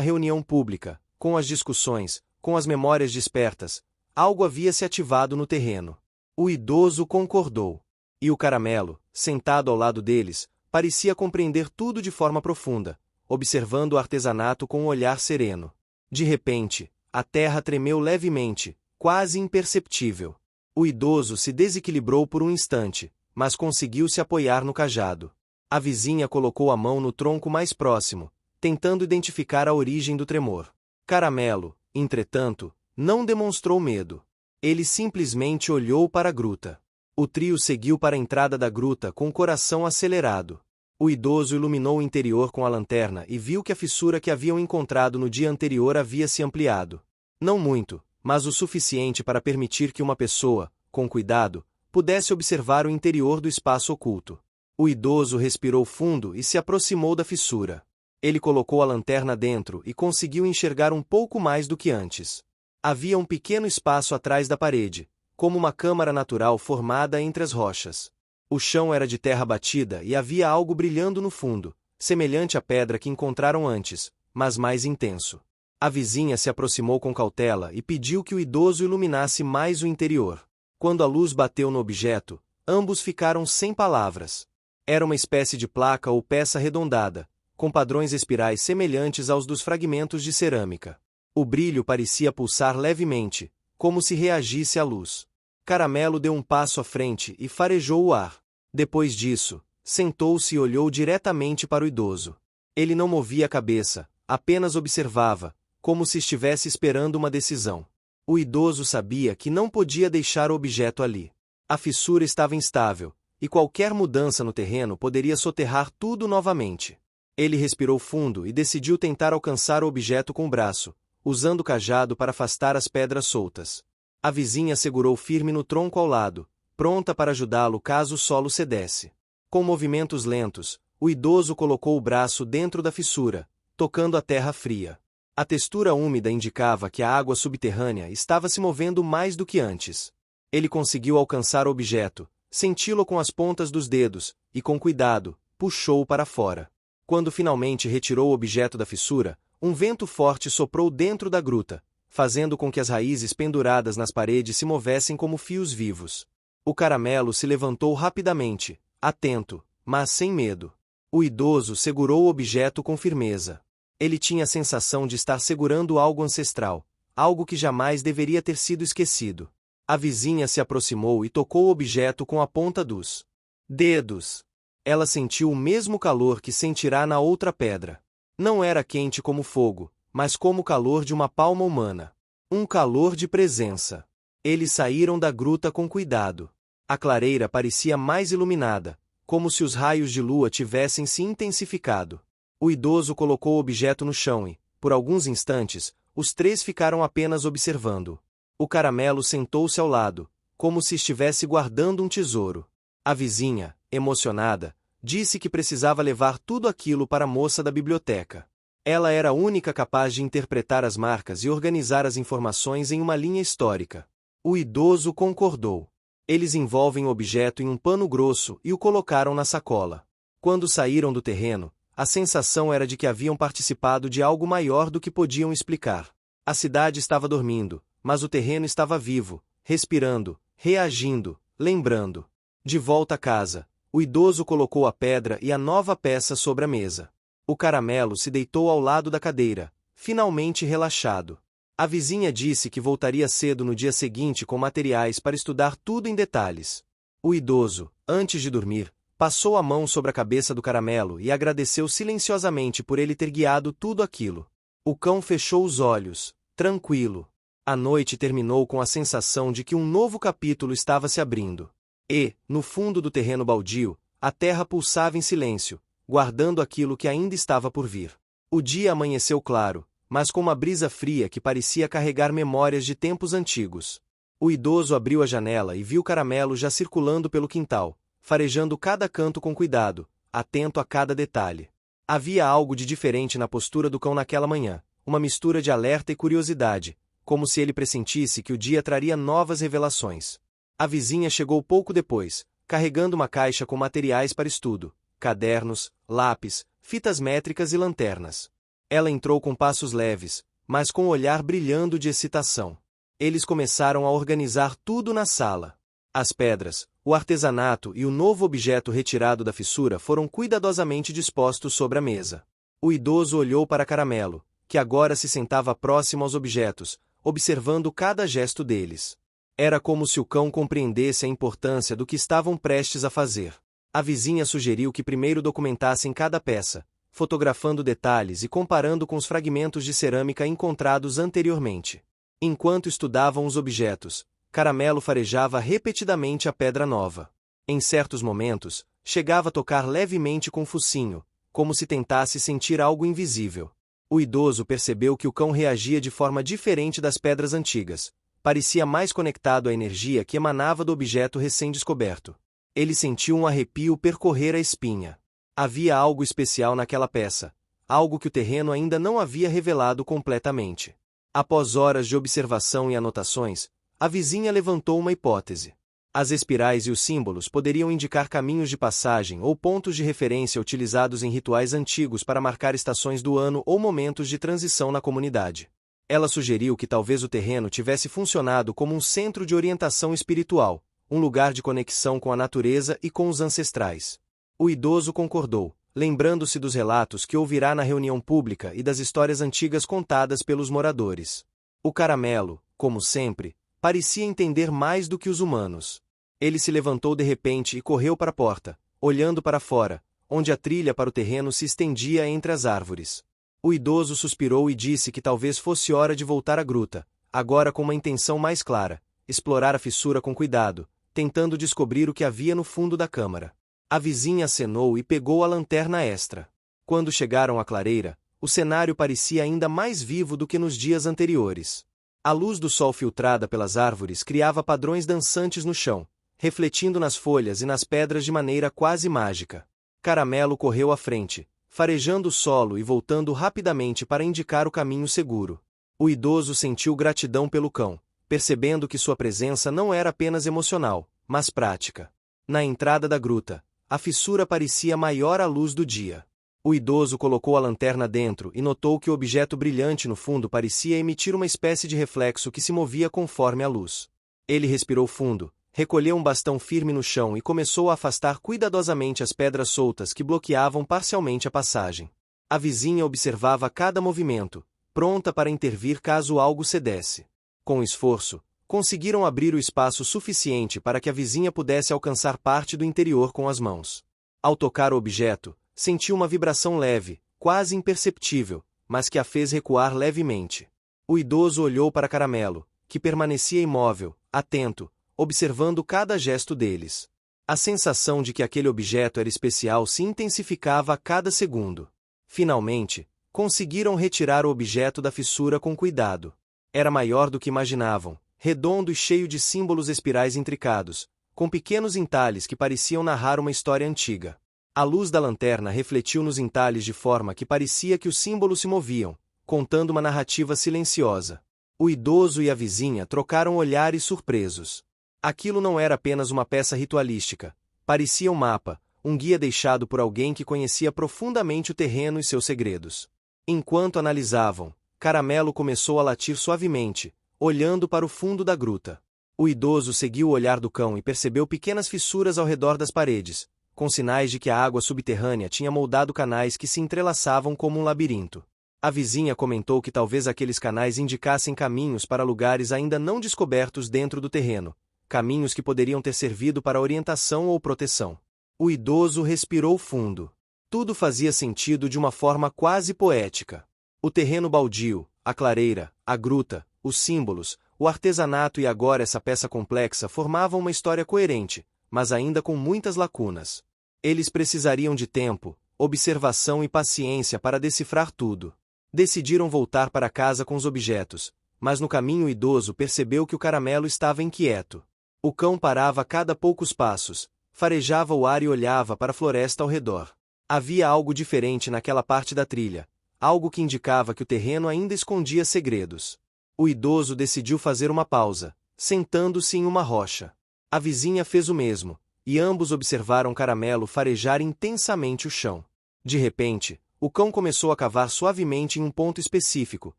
reunião pública, com as discussões, com as memórias despertas, algo havia se ativado no terreno. O idoso concordou. E o caramelo, sentado ao lado deles, parecia compreender tudo de forma profunda, observando o artesanato com um olhar sereno. De repente, a terra tremeu levemente, quase imperceptível. O idoso se desequilibrou por um instante, mas conseguiu se apoiar no cajado. A vizinha colocou a mão no tronco mais próximo, tentando identificar a origem do tremor. Caramelo, entretanto, não demonstrou medo. Ele simplesmente olhou para a gruta. O trio seguiu para a entrada da gruta com o coração acelerado. O idoso iluminou o interior com a lanterna e viu que a fissura que haviam encontrado no dia anterior havia se ampliado. Não muito, mas o suficiente para permitir que uma pessoa, com cuidado, pudesse observar o interior do espaço oculto. O idoso respirou fundo e se aproximou da fissura. Ele colocou a lanterna dentro e conseguiu enxergar um pouco mais do que antes. Havia um pequeno espaço atrás da parede, como uma câmara natural formada entre as rochas. O chão era de terra batida e havia algo brilhando no fundo, semelhante à pedra que encontraram antes, mas mais intenso. A vizinha se aproximou com cautela e pediu que o idoso iluminasse mais o interior. Quando a luz bateu no objeto, ambos ficaram sem palavras. Era uma espécie de placa ou peça arredondada, com padrões espirais semelhantes aos dos fragmentos de cerâmica. O brilho parecia pulsar levemente, como se reagisse à luz. Caramelo deu um passo à frente e farejou o ar. Depois disso, sentou-se e olhou diretamente para o idoso. Ele não movia a cabeça, apenas observava, como se estivesse esperando uma decisão. O idoso sabia que não podia deixar o objeto ali. A fissura estava instável, e qualquer mudança no terreno poderia soterrar tudo novamente. Ele respirou fundo e decidiu tentar alcançar o objeto com o braço, usando o cajado para afastar as pedras soltas. A vizinha segurou firme no tronco ao lado, pronta para ajudá-lo caso o solo cedesse. Com movimentos lentos, o idoso colocou o braço dentro da fissura, tocando a terra fria. A textura úmida indicava que a água subterrânea estava se movendo mais do que antes. Ele conseguiu alcançar o objeto, senti-lo com as pontas dos dedos, e com cuidado, puxou-o para fora. Quando finalmente retirou o objeto da fissura, um vento forte soprou dentro da gruta, fazendo com que as raízes penduradas nas paredes se movessem como fios vivos. O caramelo se levantou rapidamente, atento, mas sem medo. O idoso segurou o objeto com firmeza. Ele tinha a sensação de estar segurando algo ancestral, algo que jamais deveria ter sido esquecido. A vizinha se aproximou e tocou o objeto com a ponta dos dedos. Ela sentiu o mesmo calor que sentirá na outra pedra. Não era quente como fogo, mas como o calor de uma palma humana. Um calor de presença. Eles saíram da gruta com cuidado. A clareira parecia mais iluminada, como se os raios de lua tivessem se intensificado. O idoso colocou o objeto no chão e, por alguns instantes, os três ficaram apenas observando. O caramelo sentou-se ao lado, como se estivesse guardando um tesouro. A vizinha, emocionada, disse que precisava levar tudo aquilo para a moça da biblioteca. Ela era a única capaz de interpretar as marcas e organizar as informações em uma linha histórica. O idoso concordou. Eles envolvem o objeto em um pano grosso e o colocaram na sacola. Quando saíram do terreno, a sensação era de que haviam participado de algo maior do que podiam explicar. A cidade estava dormindo, mas o terreno estava vivo, respirando, reagindo, lembrando. De volta à casa, o idoso colocou a pedra e a nova peça sobre a mesa. O caramelo se deitou ao lado da cadeira, finalmente relaxado. A vizinha disse que voltaria cedo no dia seguinte com materiais para estudar tudo em detalhes. O idoso, antes de dormir, passou a mão sobre a cabeça do caramelo e agradeceu silenciosamente por ele ter guiado tudo aquilo. O cão fechou os olhos, tranquilo. A noite terminou com a sensação de que um novo capítulo estava se abrindo. E, no fundo do terreno baldio, a terra pulsava em silêncio, guardando aquilo que ainda estava por vir. O dia amanheceu claro, mas com uma brisa fria que parecia carregar memórias de tempos antigos. O idoso abriu a janela e viu o caramelo já circulando pelo quintal, farejando cada canto com cuidado, atento a cada detalhe. Havia algo de diferente na postura do cão naquela manhã, uma mistura de alerta e curiosidade, como se ele pressentisse que o dia traria novas revelações. A vizinha chegou pouco depois, carregando uma caixa com materiais para estudo, cadernos, lápis, fitas métricas e lanternas. Ela entrou com passos leves, mas com o olhar brilhando de excitação. Eles começaram a organizar tudo na sala. As pedras, o artesanato e o novo objeto retirado da fissura foram cuidadosamente dispostos sobre a mesa. O idoso olhou para Caramelo, que agora se sentava próximo aos objetos, observando cada gesto deles. Era como se o cão compreendesse a importância do que estavam prestes a fazer. A vizinha sugeriu que primeiro documentassem cada peça, fotografando detalhes e comparando com os fragmentos de cerâmica encontrados anteriormente. Enquanto estudavam os objetos, Caramelo farejava repetidamente a pedra nova. Em certos momentos, chegava a tocar levemente com o focinho, como se tentasse sentir algo invisível. O idoso percebeu que o cão reagia de forma diferente das pedras antigas. Parecia mais conectado à energia que emanava do objeto recém-descoberto. Ele sentiu um arrepio percorrer a espinha. Havia algo especial naquela peça, algo que o terreno ainda não havia revelado completamente. Após horas de observação e anotações, a vizinha levantou uma hipótese. As espirais e os símbolos poderiam indicar caminhos de passagem ou pontos de referência utilizados em rituais antigos para marcar estações do ano ou momentos de transição na comunidade. Ela sugeriu que talvez o terreno tivesse funcionado como um centro de orientação espiritual, um lugar de conexão com a natureza e com os ancestrais. O idoso concordou, lembrando-se dos relatos que ouvirá na reunião pública e das histórias antigas contadas pelos moradores. O Caramelo, como sempre, parecia entender mais do que os humanos. Ele se levantou de repente e correu para a porta, olhando para fora, onde a trilha para o terreno se estendia entre as árvores. O idoso suspirou e disse que talvez fosse hora de voltar à gruta, agora com uma intenção mais clara: explorar a fissura com cuidado, tentando descobrir o que havia no fundo da câmara. A vizinha acenou e pegou a lanterna extra. Quando chegaram à clareira, o cenário parecia ainda mais vivo do que nos dias anteriores. A luz do sol filtrada pelas árvores criava padrões dançantes no chão, refletindo nas folhas e nas pedras de maneira quase mágica. Caramelo correu à frente, farejando o solo e voltando rapidamente para indicar o caminho seguro. O idoso sentiu gratidão pelo cão, percebendo que sua presença não era apenas emocional, mas prática. Na entrada da gruta, a fissura parecia maior à luz do dia. O idoso colocou a lanterna dentro e notou que o objeto brilhante no fundo parecia emitir uma espécie de reflexo que se movia conforme a luz. Ele respirou fundo, recolheu um bastão firme no chão e começou a afastar cuidadosamente as pedras soltas que bloqueavam parcialmente a passagem. A vizinha observava cada movimento, pronta para intervir caso algo cedesse. Com esforço, conseguiram abrir o espaço suficiente para que a vizinha pudesse alcançar parte do interior com as mãos. Ao tocar o objeto, sentiu uma vibração leve, quase imperceptível, mas que a fez recuar levemente. O idoso olhou para Caramelo, que permanecia imóvel, atento, observando cada gesto deles. A sensação de que aquele objeto era especial se intensificava a cada segundo. Finalmente, conseguiram retirar o objeto da fissura com cuidado. Era maior do que imaginavam, redondo e cheio de símbolos espirais intricados, com pequenos entalhes que pareciam narrar uma história antiga. A luz da lanterna refletiu nos entalhes de forma que parecia que os símbolos se moviam, contando uma narrativa silenciosa. O idoso e a vizinha trocaram olhares surpresos. Aquilo não era apenas uma peça ritualística, parecia um mapa, um guia deixado por alguém que conhecia profundamente o terreno e seus segredos. Enquanto analisavam, Caramelo começou a latir suavemente, olhando para o fundo da gruta. O idoso seguiu o olhar do cão e percebeu pequenas fissuras ao redor das paredes, com sinais de que a água subterrânea tinha moldado canais que se entrelaçavam como um labirinto. A vizinha comentou que talvez aqueles canais indicassem caminhos para lugares ainda não descobertos dentro do terreno, caminhos que poderiam ter servido para orientação ou proteção. O idoso respirou fundo. Tudo fazia sentido de uma forma quase poética. O terreno baldio, a clareira, a gruta, os símbolos, o artesanato e agora essa peça complexa formavam uma história coerente, mas ainda com muitas lacunas. Eles precisariam de tempo, observação e paciência para decifrar tudo. Decidiram voltar para casa com os objetos, mas no caminho o idoso percebeu que o Caramelo estava inquieto. O cão parava a cada poucos passos, farejava o ar e olhava para a floresta ao redor. Havia algo diferente naquela parte da trilha, algo que indicava que o terreno ainda escondia segredos. O idoso decidiu fazer uma pausa, sentando-se em uma rocha. A vizinha fez o mesmo, e ambos observaram Caramelo farejar intensamente o chão. De repente, o cão começou a cavar suavemente em um ponto específico,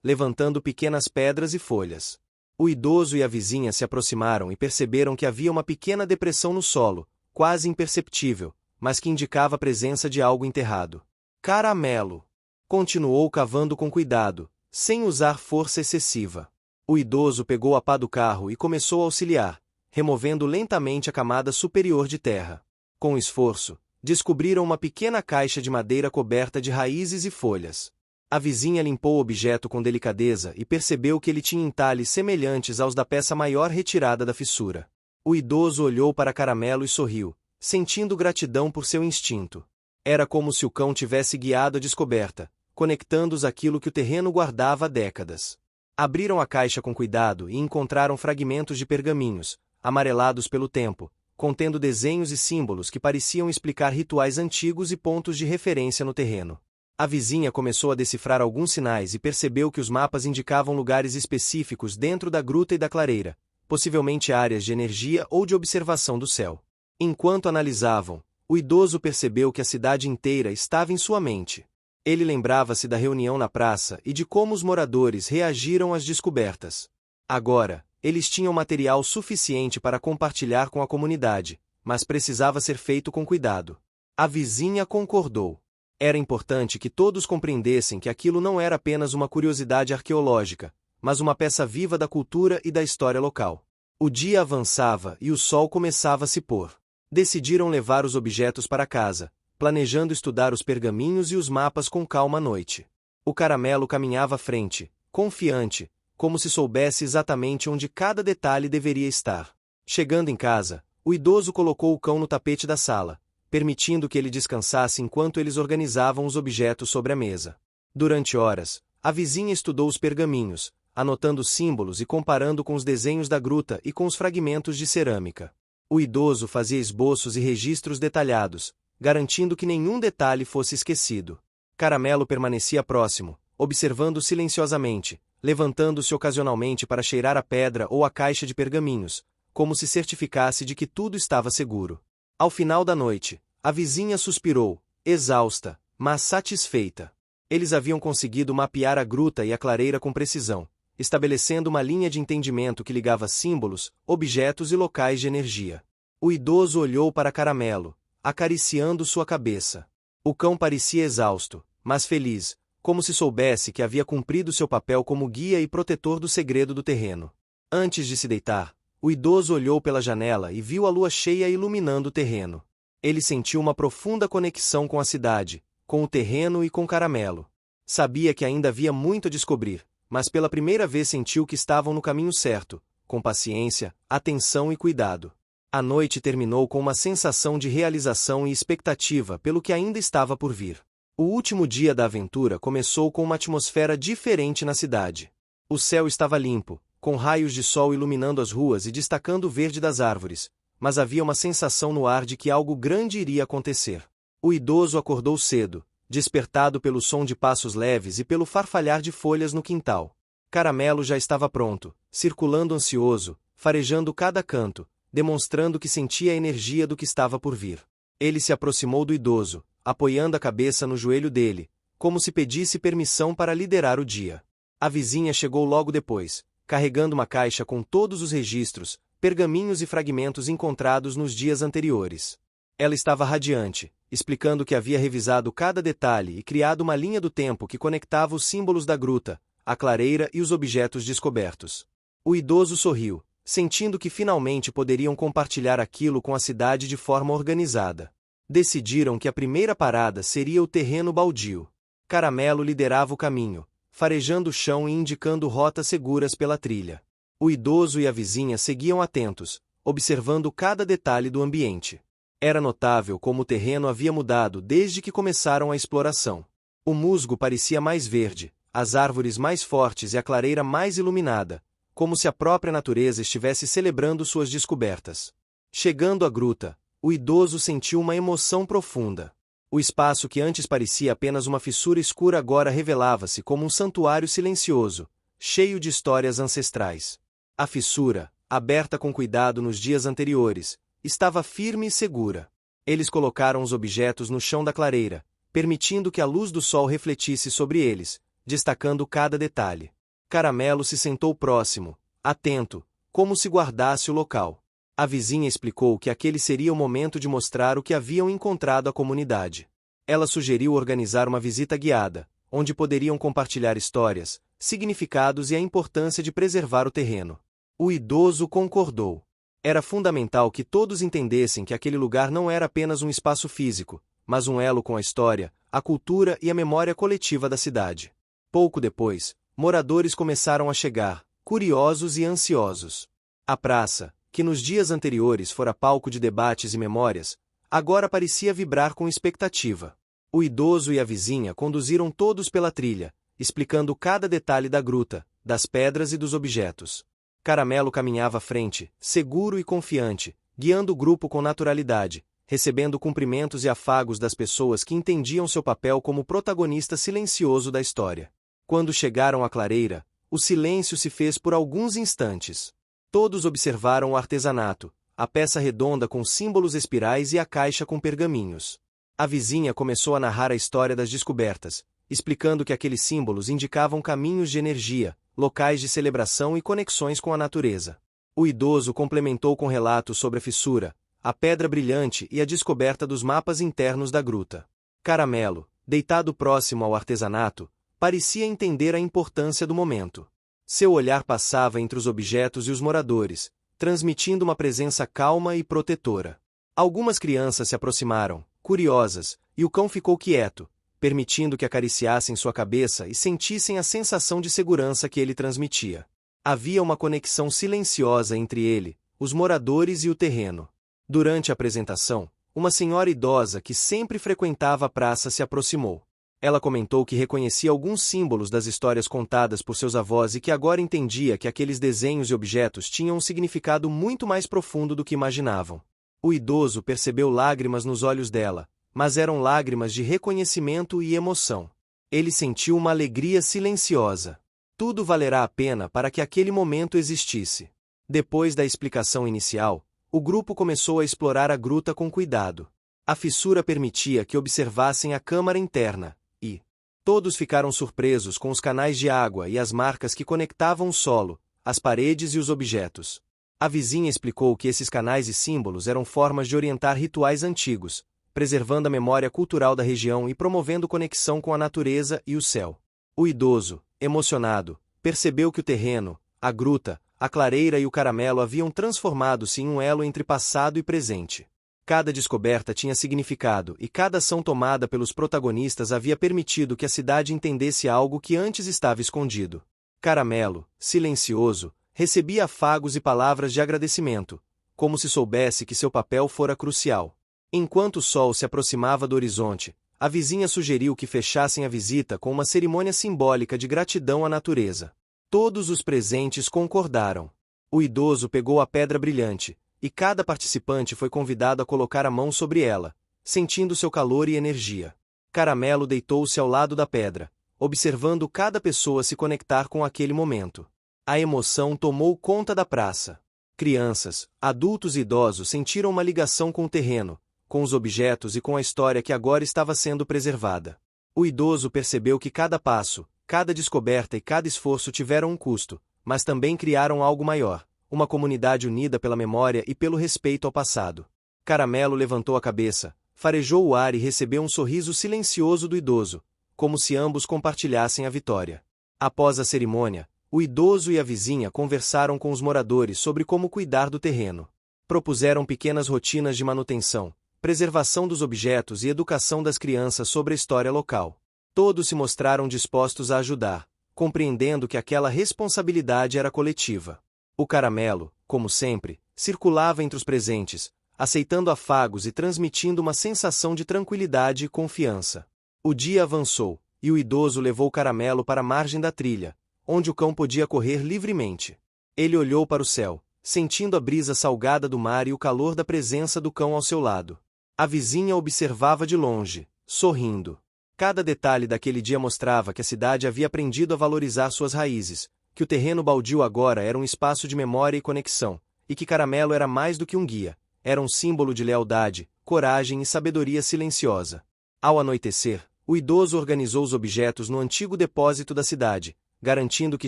levantando pequenas pedras e folhas. O idoso e a vizinha se aproximaram e perceberam que havia uma pequena depressão no solo, quase imperceptível, mas que indicava a presença de algo enterrado. Caramelo continuou cavando com cuidado, sem usar força excessiva. O idoso pegou a pá do carro e começou a auxiliar, removendo lentamente a camada superior de terra. Com esforço, descobriram uma pequena caixa de madeira coberta de raízes e folhas. A vizinha limpou o objeto com delicadeza e percebeu que ele tinha entalhes semelhantes aos da peça maior retirada da fissura. O idoso olhou para Caramelo e sorriu, sentindo gratidão por seu instinto. Era como se o cão tivesse guiado a descoberta, conectando-os àquilo que o terreno guardava há décadas. Abriram a caixa com cuidado e encontraram fragmentos de pergaminhos, amarelados pelo tempo, contendo desenhos e símbolos que pareciam explicar rituais antigos e pontos de referência no terreno. A vizinha começou a decifrar alguns sinais e percebeu que os mapas indicavam lugares específicos dentro da gruta e da clareira, possivelmente áreas de energia ou de observação do céu. Enquanto analisavam, o idoso percebeu que a cidade inteira estava em sua mente. Ele lembrava-se da reunião na praça e de como os moradores reagiram às descobertas. Agora, eles tinham material suficiente para compartilhar com a comunidade, mas precisava ser feito com cuidado. A vizinha concordou. Era importante que todos compreendessem que aquilo não era apenas uma curiosidade arqueológica, mas uma peça viva da cultura e da história local. O dia avançava e o sol começava a se pôr. Decidiram levar os objetos para casa, planejando estudar os pergaminhos e os mapas com calma à noite. O Caramelo caminhava à frente, confiante, como se soubesse exatamente onde cada detalhe deveria estar. Chegando em casa, o idoso colocou o cão no tapete da sala, permitindo que ele descansasse enquanto eles organizavam os objetos sobre a mesa. Durante horas, a vizinha estudou os pergaminhos, anotando símbolos e comparando com os desenhos da gruta e com os fragmentos de cerâmica. O idoso fazia esboços e registros detalhados, garantindo que nenhum detalhe fosse esquecido. Caramelo permanecia próximo, observando silenciosamente, levantando-se ocasionalmente para cheirar a pedra ou a caixa de pergaminhos, como se certificasse de que tudo estava seguro. Ao final da noite, a vizinha suspirou, exausta, mas satisfeita. Eles haviam conseguido mapear a gruta e a clareira com precisão, estabelecendo uma linha de entendimento que ligava símbolos, objetos e locais de energia. O idoso olhou para Caramelo, acariciando sua cabeça. O cão parecia exausto, mas feliz, como se soubesse que havia cumprido seu papel como guia e protetor do segredo do terreno. Antes de se deitar, o idoso olhou pela janela e viu a lua cheia iluminando o terreno. Ele sentiu uma profunda conexão com a cidade, com o terreno e com Caramelo. Sabia que ainda havia muito a descobrir, mas pela primeira vez sentiu que estavam no caminho certo, com paciência, atenção e cuidado. A noite terminou com uma sensação de realização e expectativa pelo que ainda estava por vir. O último dia da aventura começou com uma atmosfera diferente na cidade. O céu estava limpo, com raios de sol iluminando as ruas e destacando o verde das árvores, mas havia uma sensação no ar de que algo grande iria acontecer. O idoso acordou cedo, despertado pelo som de passos leves e pelo farfalhar de folhas no quintal. Caramelo já estava pronto, circulando ansioso, farejando cada canto, demonstrando que sentia a energia do que estava por vir. Ele se aproximou do idoso, apoiando a cabeça no joelho dele, como se pedisse permissão para liderar o dia. A vizinha chegou logo depois, carregando uma caixa com todos os registros, pergaminhos e fragmentos encontrados nos dias anteriores. Ela estava radiante, explicando que havia revisado cada detalhe e criado uma linha do tempo que conectava os símbolos da gruta, a clareira e os objetos descobertos. O idoso sorriu, sentindo que finalmente poderiam compartilhar aquilo com a cidade de forma organizada. Decidiram que a primeira parada seria o terreno baldio. Caramelo liderava o caminho, farejando o chão e indicando rotas seguras pela trilha. O idoso e a vizinha seguiam atentos, observando cada detalhe do ambiente. Era notável como o terreno havia mudado desde que começaram a exploração. O musgo parecia mais verde, as árvores mais fortes e a clareira mais iluminada, como se a própria natureza estivesse celebrando suas descobertas. Chegando à gruta, o idoso sentiu uma emoção profunda. O espaço que antes parecia apenas uma fissura escura agora revelava-se como um santuário silencioso, cheio de histórias ancestrais. A fissura, aberta com cuidado nos dias anteriores, estava firme e segura. Eles colocaram os objetos no chão da clareira, permitindo que a luz do sol refletisse sobre eles, destacando cada detalhe. Caramelo se sentou próximo, atento, como se guardasse o local. A vizinha explicou que aquele seria o momento de mostrar o que haviam encontrado à comunidade. Ela sugeriu organizar uma visita guiada, onde poderiam compartilhar histórias, significados e a importância de preservar o terreno. O idoso concordou. Era fundamental que todos entendessem que aquele lugar não era apenas um espaço físico, mas um elo com a história, a cultura e a memória coletiva da cidade. Pouco depois, moradores começaram a chegar, curiosos e ansiosos. A praça, que nos dias anteriores fora palco de debates e memórias, agora parecia vibrar com expectativa. O idoso e a vizinha conduziram todos pela trilha, explicando cada detalhe da gruta, das pedras e dos objetos. Caramelo caminhava à frente, seguro e confiante, guiando o grupo com naturalidade, recebendo cumprimentos e afagos das pessoas que entendiam seu papel como protagonista silencioso da história. Quando chegaram à clareira, o silêncio se fez por alguns instantes. Todos observaram o artesanato, a peça redonda com símbolos espirais e a caixa com pergaminhos. A vizinha começou a narrar a história das descobertas, explicando que aqueles símbolos indicavam caminhos de energia, locais de celebração e conexões com a natureza. O idoso complementou com relatos sobre a fissura, a pedra brilhante e a descoberta dos mapas internos da gruta. Caramelo, deitado próximo ao artesanato, parecia entender a importância do momento. Seu olhar passava entre os objetos e os moradores, transmitindo uma presença calma e protetora. Algumas crianças se aproximaram, curiosas, e o cão ficou quieto, permitindo que acariciassem sua cabeça e sentissem a sensação de segurança que ele transmitia. Havia uma conexão silenciosa entre ele, os moradores e o terreno. Durante a apresentação, uma senhora idosa que sempre frequentava a praça se aproximou. Ela comentou que reconhecia alguns símbolos das histórias contadas por seus avós e que agora entendia que aqueles desenhos e objetos tinham um significado muito mais profundo do que imaginavam. O idoso percebeu lágrimas nos olhos dela, mas eram lágrimas de reconhecimento e emoção. Ele sentiu uma alegria silenciosa. Tudo valerá a pena para que aquele momento existisse. Depois da explicação inicial, o grupo começou a explorar a gruta com cuidado. A fissura permitia que observassem a câmara interna, e todos ficaram surpresos com os canais de água e as marcas que conectavam o solo, as paredes e os objetos. A vizinha explicou que esses canais e símbolos eram formas de orientar rituais antigos, preservando a memória cultural da região e promovendo conexão com a natureza e o céu. O idoso, emocionado, percebeu que o terreno, a gruta, a clareira e o caramelo haviam transformado-se em um elo entre passado e presente. Cada descoberta tinha significado e cada ação tomada pelos protagonistas havia permitido que a cidade entendesse algo que antes estava escondido. Caramelo, silencioso, recebia afagos e palavras de agradecimento, como se soubesse que seu papel fora crucial. Enquanto o sol se aproximava do horizonte, a vizinha sugeriu que fechassem a visita com uma cerimônia simbólica de gratidão à natureza. Todos os presentes concordaram. O idoso pegou a pedra brilhante, e cada participante foi convidado a colocar a mão sobre ela, sentindo seu calor e energia. Caramelo deitou-se ao lado da pedra, observando cada pessoa se conectar com aquele momento. A emoção tomou conta da praça. Crianças, adultos e idosos sentiram uma ligação com o terreno, com os objetos e com a história que agora estava sendo preservada. O idoso percebeu que cada passo, cada descoberta e cada esforço tiveram um custo, mas também criaram algo maior, uma comunidade unida pela memória e pelo respeito ao passado. Caramelo levantou a cabeça, farejou o ar e recebeu um sorriso silencioso do idoso, como se ambos compartilhassem a vitória. Após a cerimônia, o idoso e a vizinha conversaram com os moradores sobre como cuidar do terreno. Propuseram pequenas rotinas de manutenção, preservação dos objetos e educação das crianças sobre a história local. Todos se mostraram dispostos a ajudar, compreendendo que aquela responsabilidade era coletiva. O caramelo, como sempre, circulava entre os presentes, aceitando afagos e transmitindo uma sensação de tranquilidade e confiança. O dia avançou, e o idoso levou o caramelo para a margem da trilha, onde o cão podia correr livremente. Ele olhou para o céu, sentindo a brisa salgada do mar e o calor da presença do cão ao seu lado. A vizinha observava de longe, sorrindo. Cada detalhe daquele dia mostrava que a cidade havia aprendido a valorizar suas raízes, que o terreno baldio agora era um espaço de memória e conexão, e que Caramelo era mais do que um guia, era um símbolo de lealdade, coragem e sabedoria silenciosa. Ao anoitecer, o idoso organizou os objetos no antigo depósito da cidade, garantindo que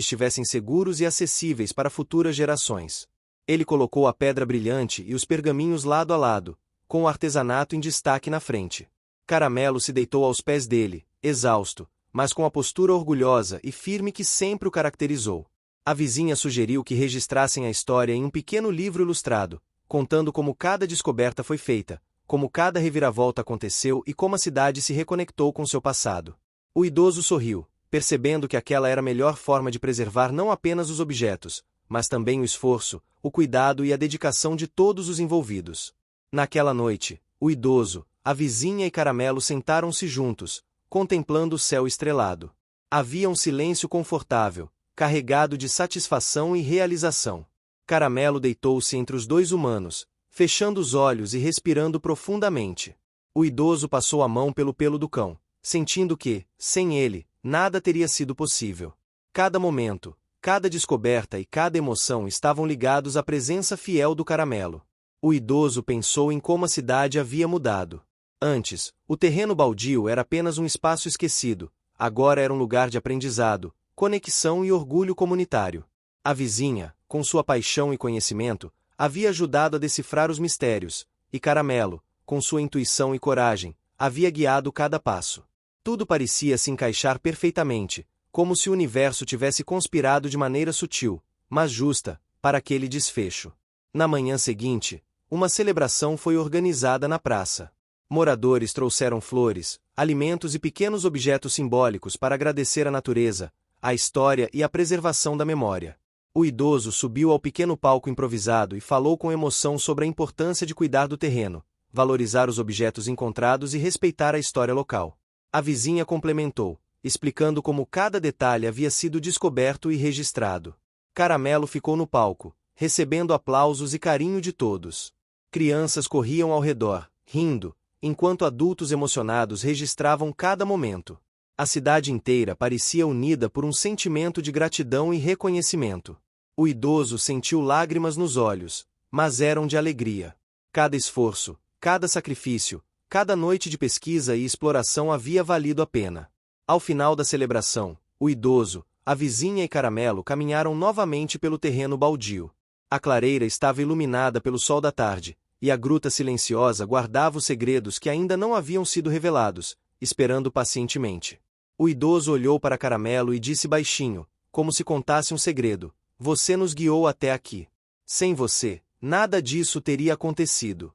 estivessem seguros e acessíveis para futuras gerações. Ele colocou a pedra brilhante e os pergaminhos lado a lado, com o artesanato em destaque na frente. Caramelo se deitou aos pés dele, exausto, mas com a postura orgulhosa e firme que sempre o caracterizou. A vizinha sugeriu que registrassem a história em um pequeno livro ilustrado, contando como cada descoberta foi feita, como cada reviravolta aconteceu e como a cidade se reconectou com seu passado. O idoso sorriu, percebendo que aquela era a melhor forma de preservar não apenas os objetos, mas também o esforço, o cuidado e a dedicação de todos os envolvidos. Naquela noite, o idoso, a vizinha e Caramelo sentaram-se juntos, contemplando o céu estrelado. Havia um silêncio confortável, carregado de satisfação e realização. Caramelo deitou-se entre os dois humanos, fechando os olhos e respirando profundamente. O idoso passou a mão pelo pelo do cão, sentindo que, sem ele, nada teria sido possível. Cada momento, cada descoberta e cada emoção estavam ligados à presença fiel do Caramelo. O idoso pensou em como a cidade havia mudado. Antes, o terreno baldio era apenas um espaço esquecido, agora era um lugar de aprendizado, conexão e orgulho comunitário. A vizinha, com sua paixão e conhecimento, havia ajudado a decifrar os mistérios, e Caramelo, com sua intuição e coragem, havia guiado cada passo. Tudo parecia se encaixar perfeitamente, como se o universo tivesse conspirado de maneira sutil, mas justa, para aquele desfecho. Na manhã seguinte, uma celebração foi organizada na praça. Moradores trouxeram flores, alimentos e pequenos objetos simbólicos para agradecer à natureza, à história e à preservação da memória. O idoso subiu ao pequeno palco improvisado e falou com emoção sobre a importância de cuidar do terreno, valorizar os objetos encontrados e respeitar a história local. A vizinha complementou, explicando como cada detalhe havia sido descoberto e registrado. Caramelo ficou no palco, recebendo aplausos e carinho de todos. Crianças corriam ao redor, rindo, enquanto adultos emocionados registravam cada momento. A cidade inteira parecia unida por um sentimento de gratidão e reconhecimento. O idoso sentiu lágrimas nos olhos, mas eram de alegria. Cada esforço, cada sacrifício, cada noite de pesquisa e exploração havia valido a pena. Ao final da celebração, o idoso, a vizinha e Caramelo caminharam novamente pelo terreno baldio. A clareira estava iluminada pelo sol da tarde, e a gruta silenciosa guardava os segredos que ainda não haviam sido revelados, esperando pacientemente. O idoso olhou para Caramelo e disse baixinho, como se contasse um segredo: "Você nos guiou até aqui. Sem você, nada disso teria acontecido."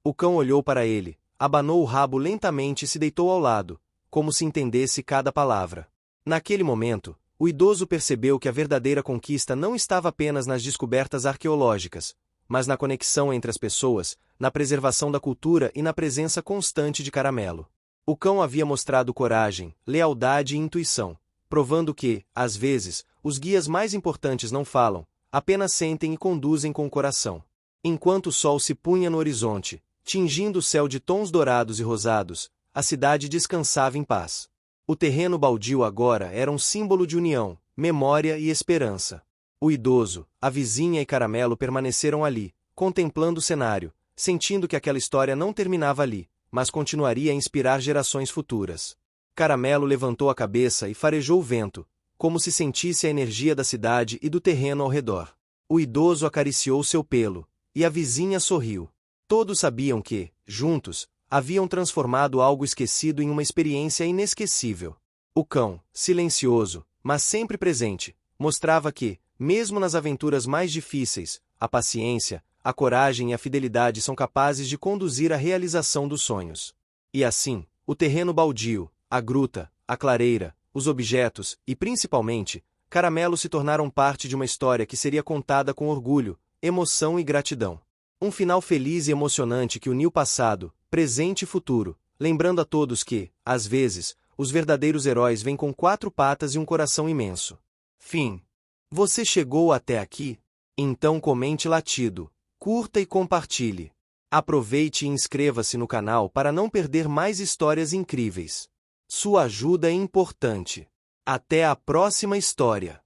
O cão olhou para ele, abanou o rabo lentamente e se deitou ao lado, como se entendesse cada palavra. Naquele momento, o idoso percebeu que a verdadeira conquista não estava apenas nas descobertas arqueológicas, mas na conexão entre as pessoas, na preservação da cultura e na presença constante de Caramelo. O cão havia mostrado coragem, lealdade e intuição, provando que, às vezes, os guias mais importantes não falam, apenas sentem e conduzem com o coração. Enquanto o sol se punha no horizonte, tingindo o céu de tons dourados e rosados, a cidade descansava em paz. O terreno baldio agora era um símbolo de união, memória e esperança. O idoso, a vizinha e Caramelo permaneceram ali, contemplando o cenário, sentindo que aquela história não terminava ali, mas continuaria a inspirar gerações futuras. Caramelo levantou a cabeça e farejou o vento, como se sentisse a energia da cidade e do terreno ao redor. O idoso acariciou seu pelo, e a vizinha sorriu. Todos sabiam que, juntos, haviam transformado algo esquecido em uma experiência inesquecível. O cão, silencioso, mas sempre presente, mostrava que, mesmo nas aventuras mais difíceis, a paciência, a coragem e a fidelidade são capazes de conduzir à realização dos sonhos. E assim, o terreno baldio, a gruta, a clareira, os objetos e, principalmente, Caramelo se tornaram parte de uma história que seria contada com orgulho, emoção e gratidão. Um final feliz e emocionante que uniu passado, presente e futuro, lembrando a todos que, às vezes, os verdadeiros heróis vêm com 4 patas e um coração imenso. Fim. Você chegou até aqui? Então comente latido, curta e compartilhe. Aproveite e inscreva-se no canal para não perder mais histórias incríveis. Sua ajuda é importante. Até a próxima história!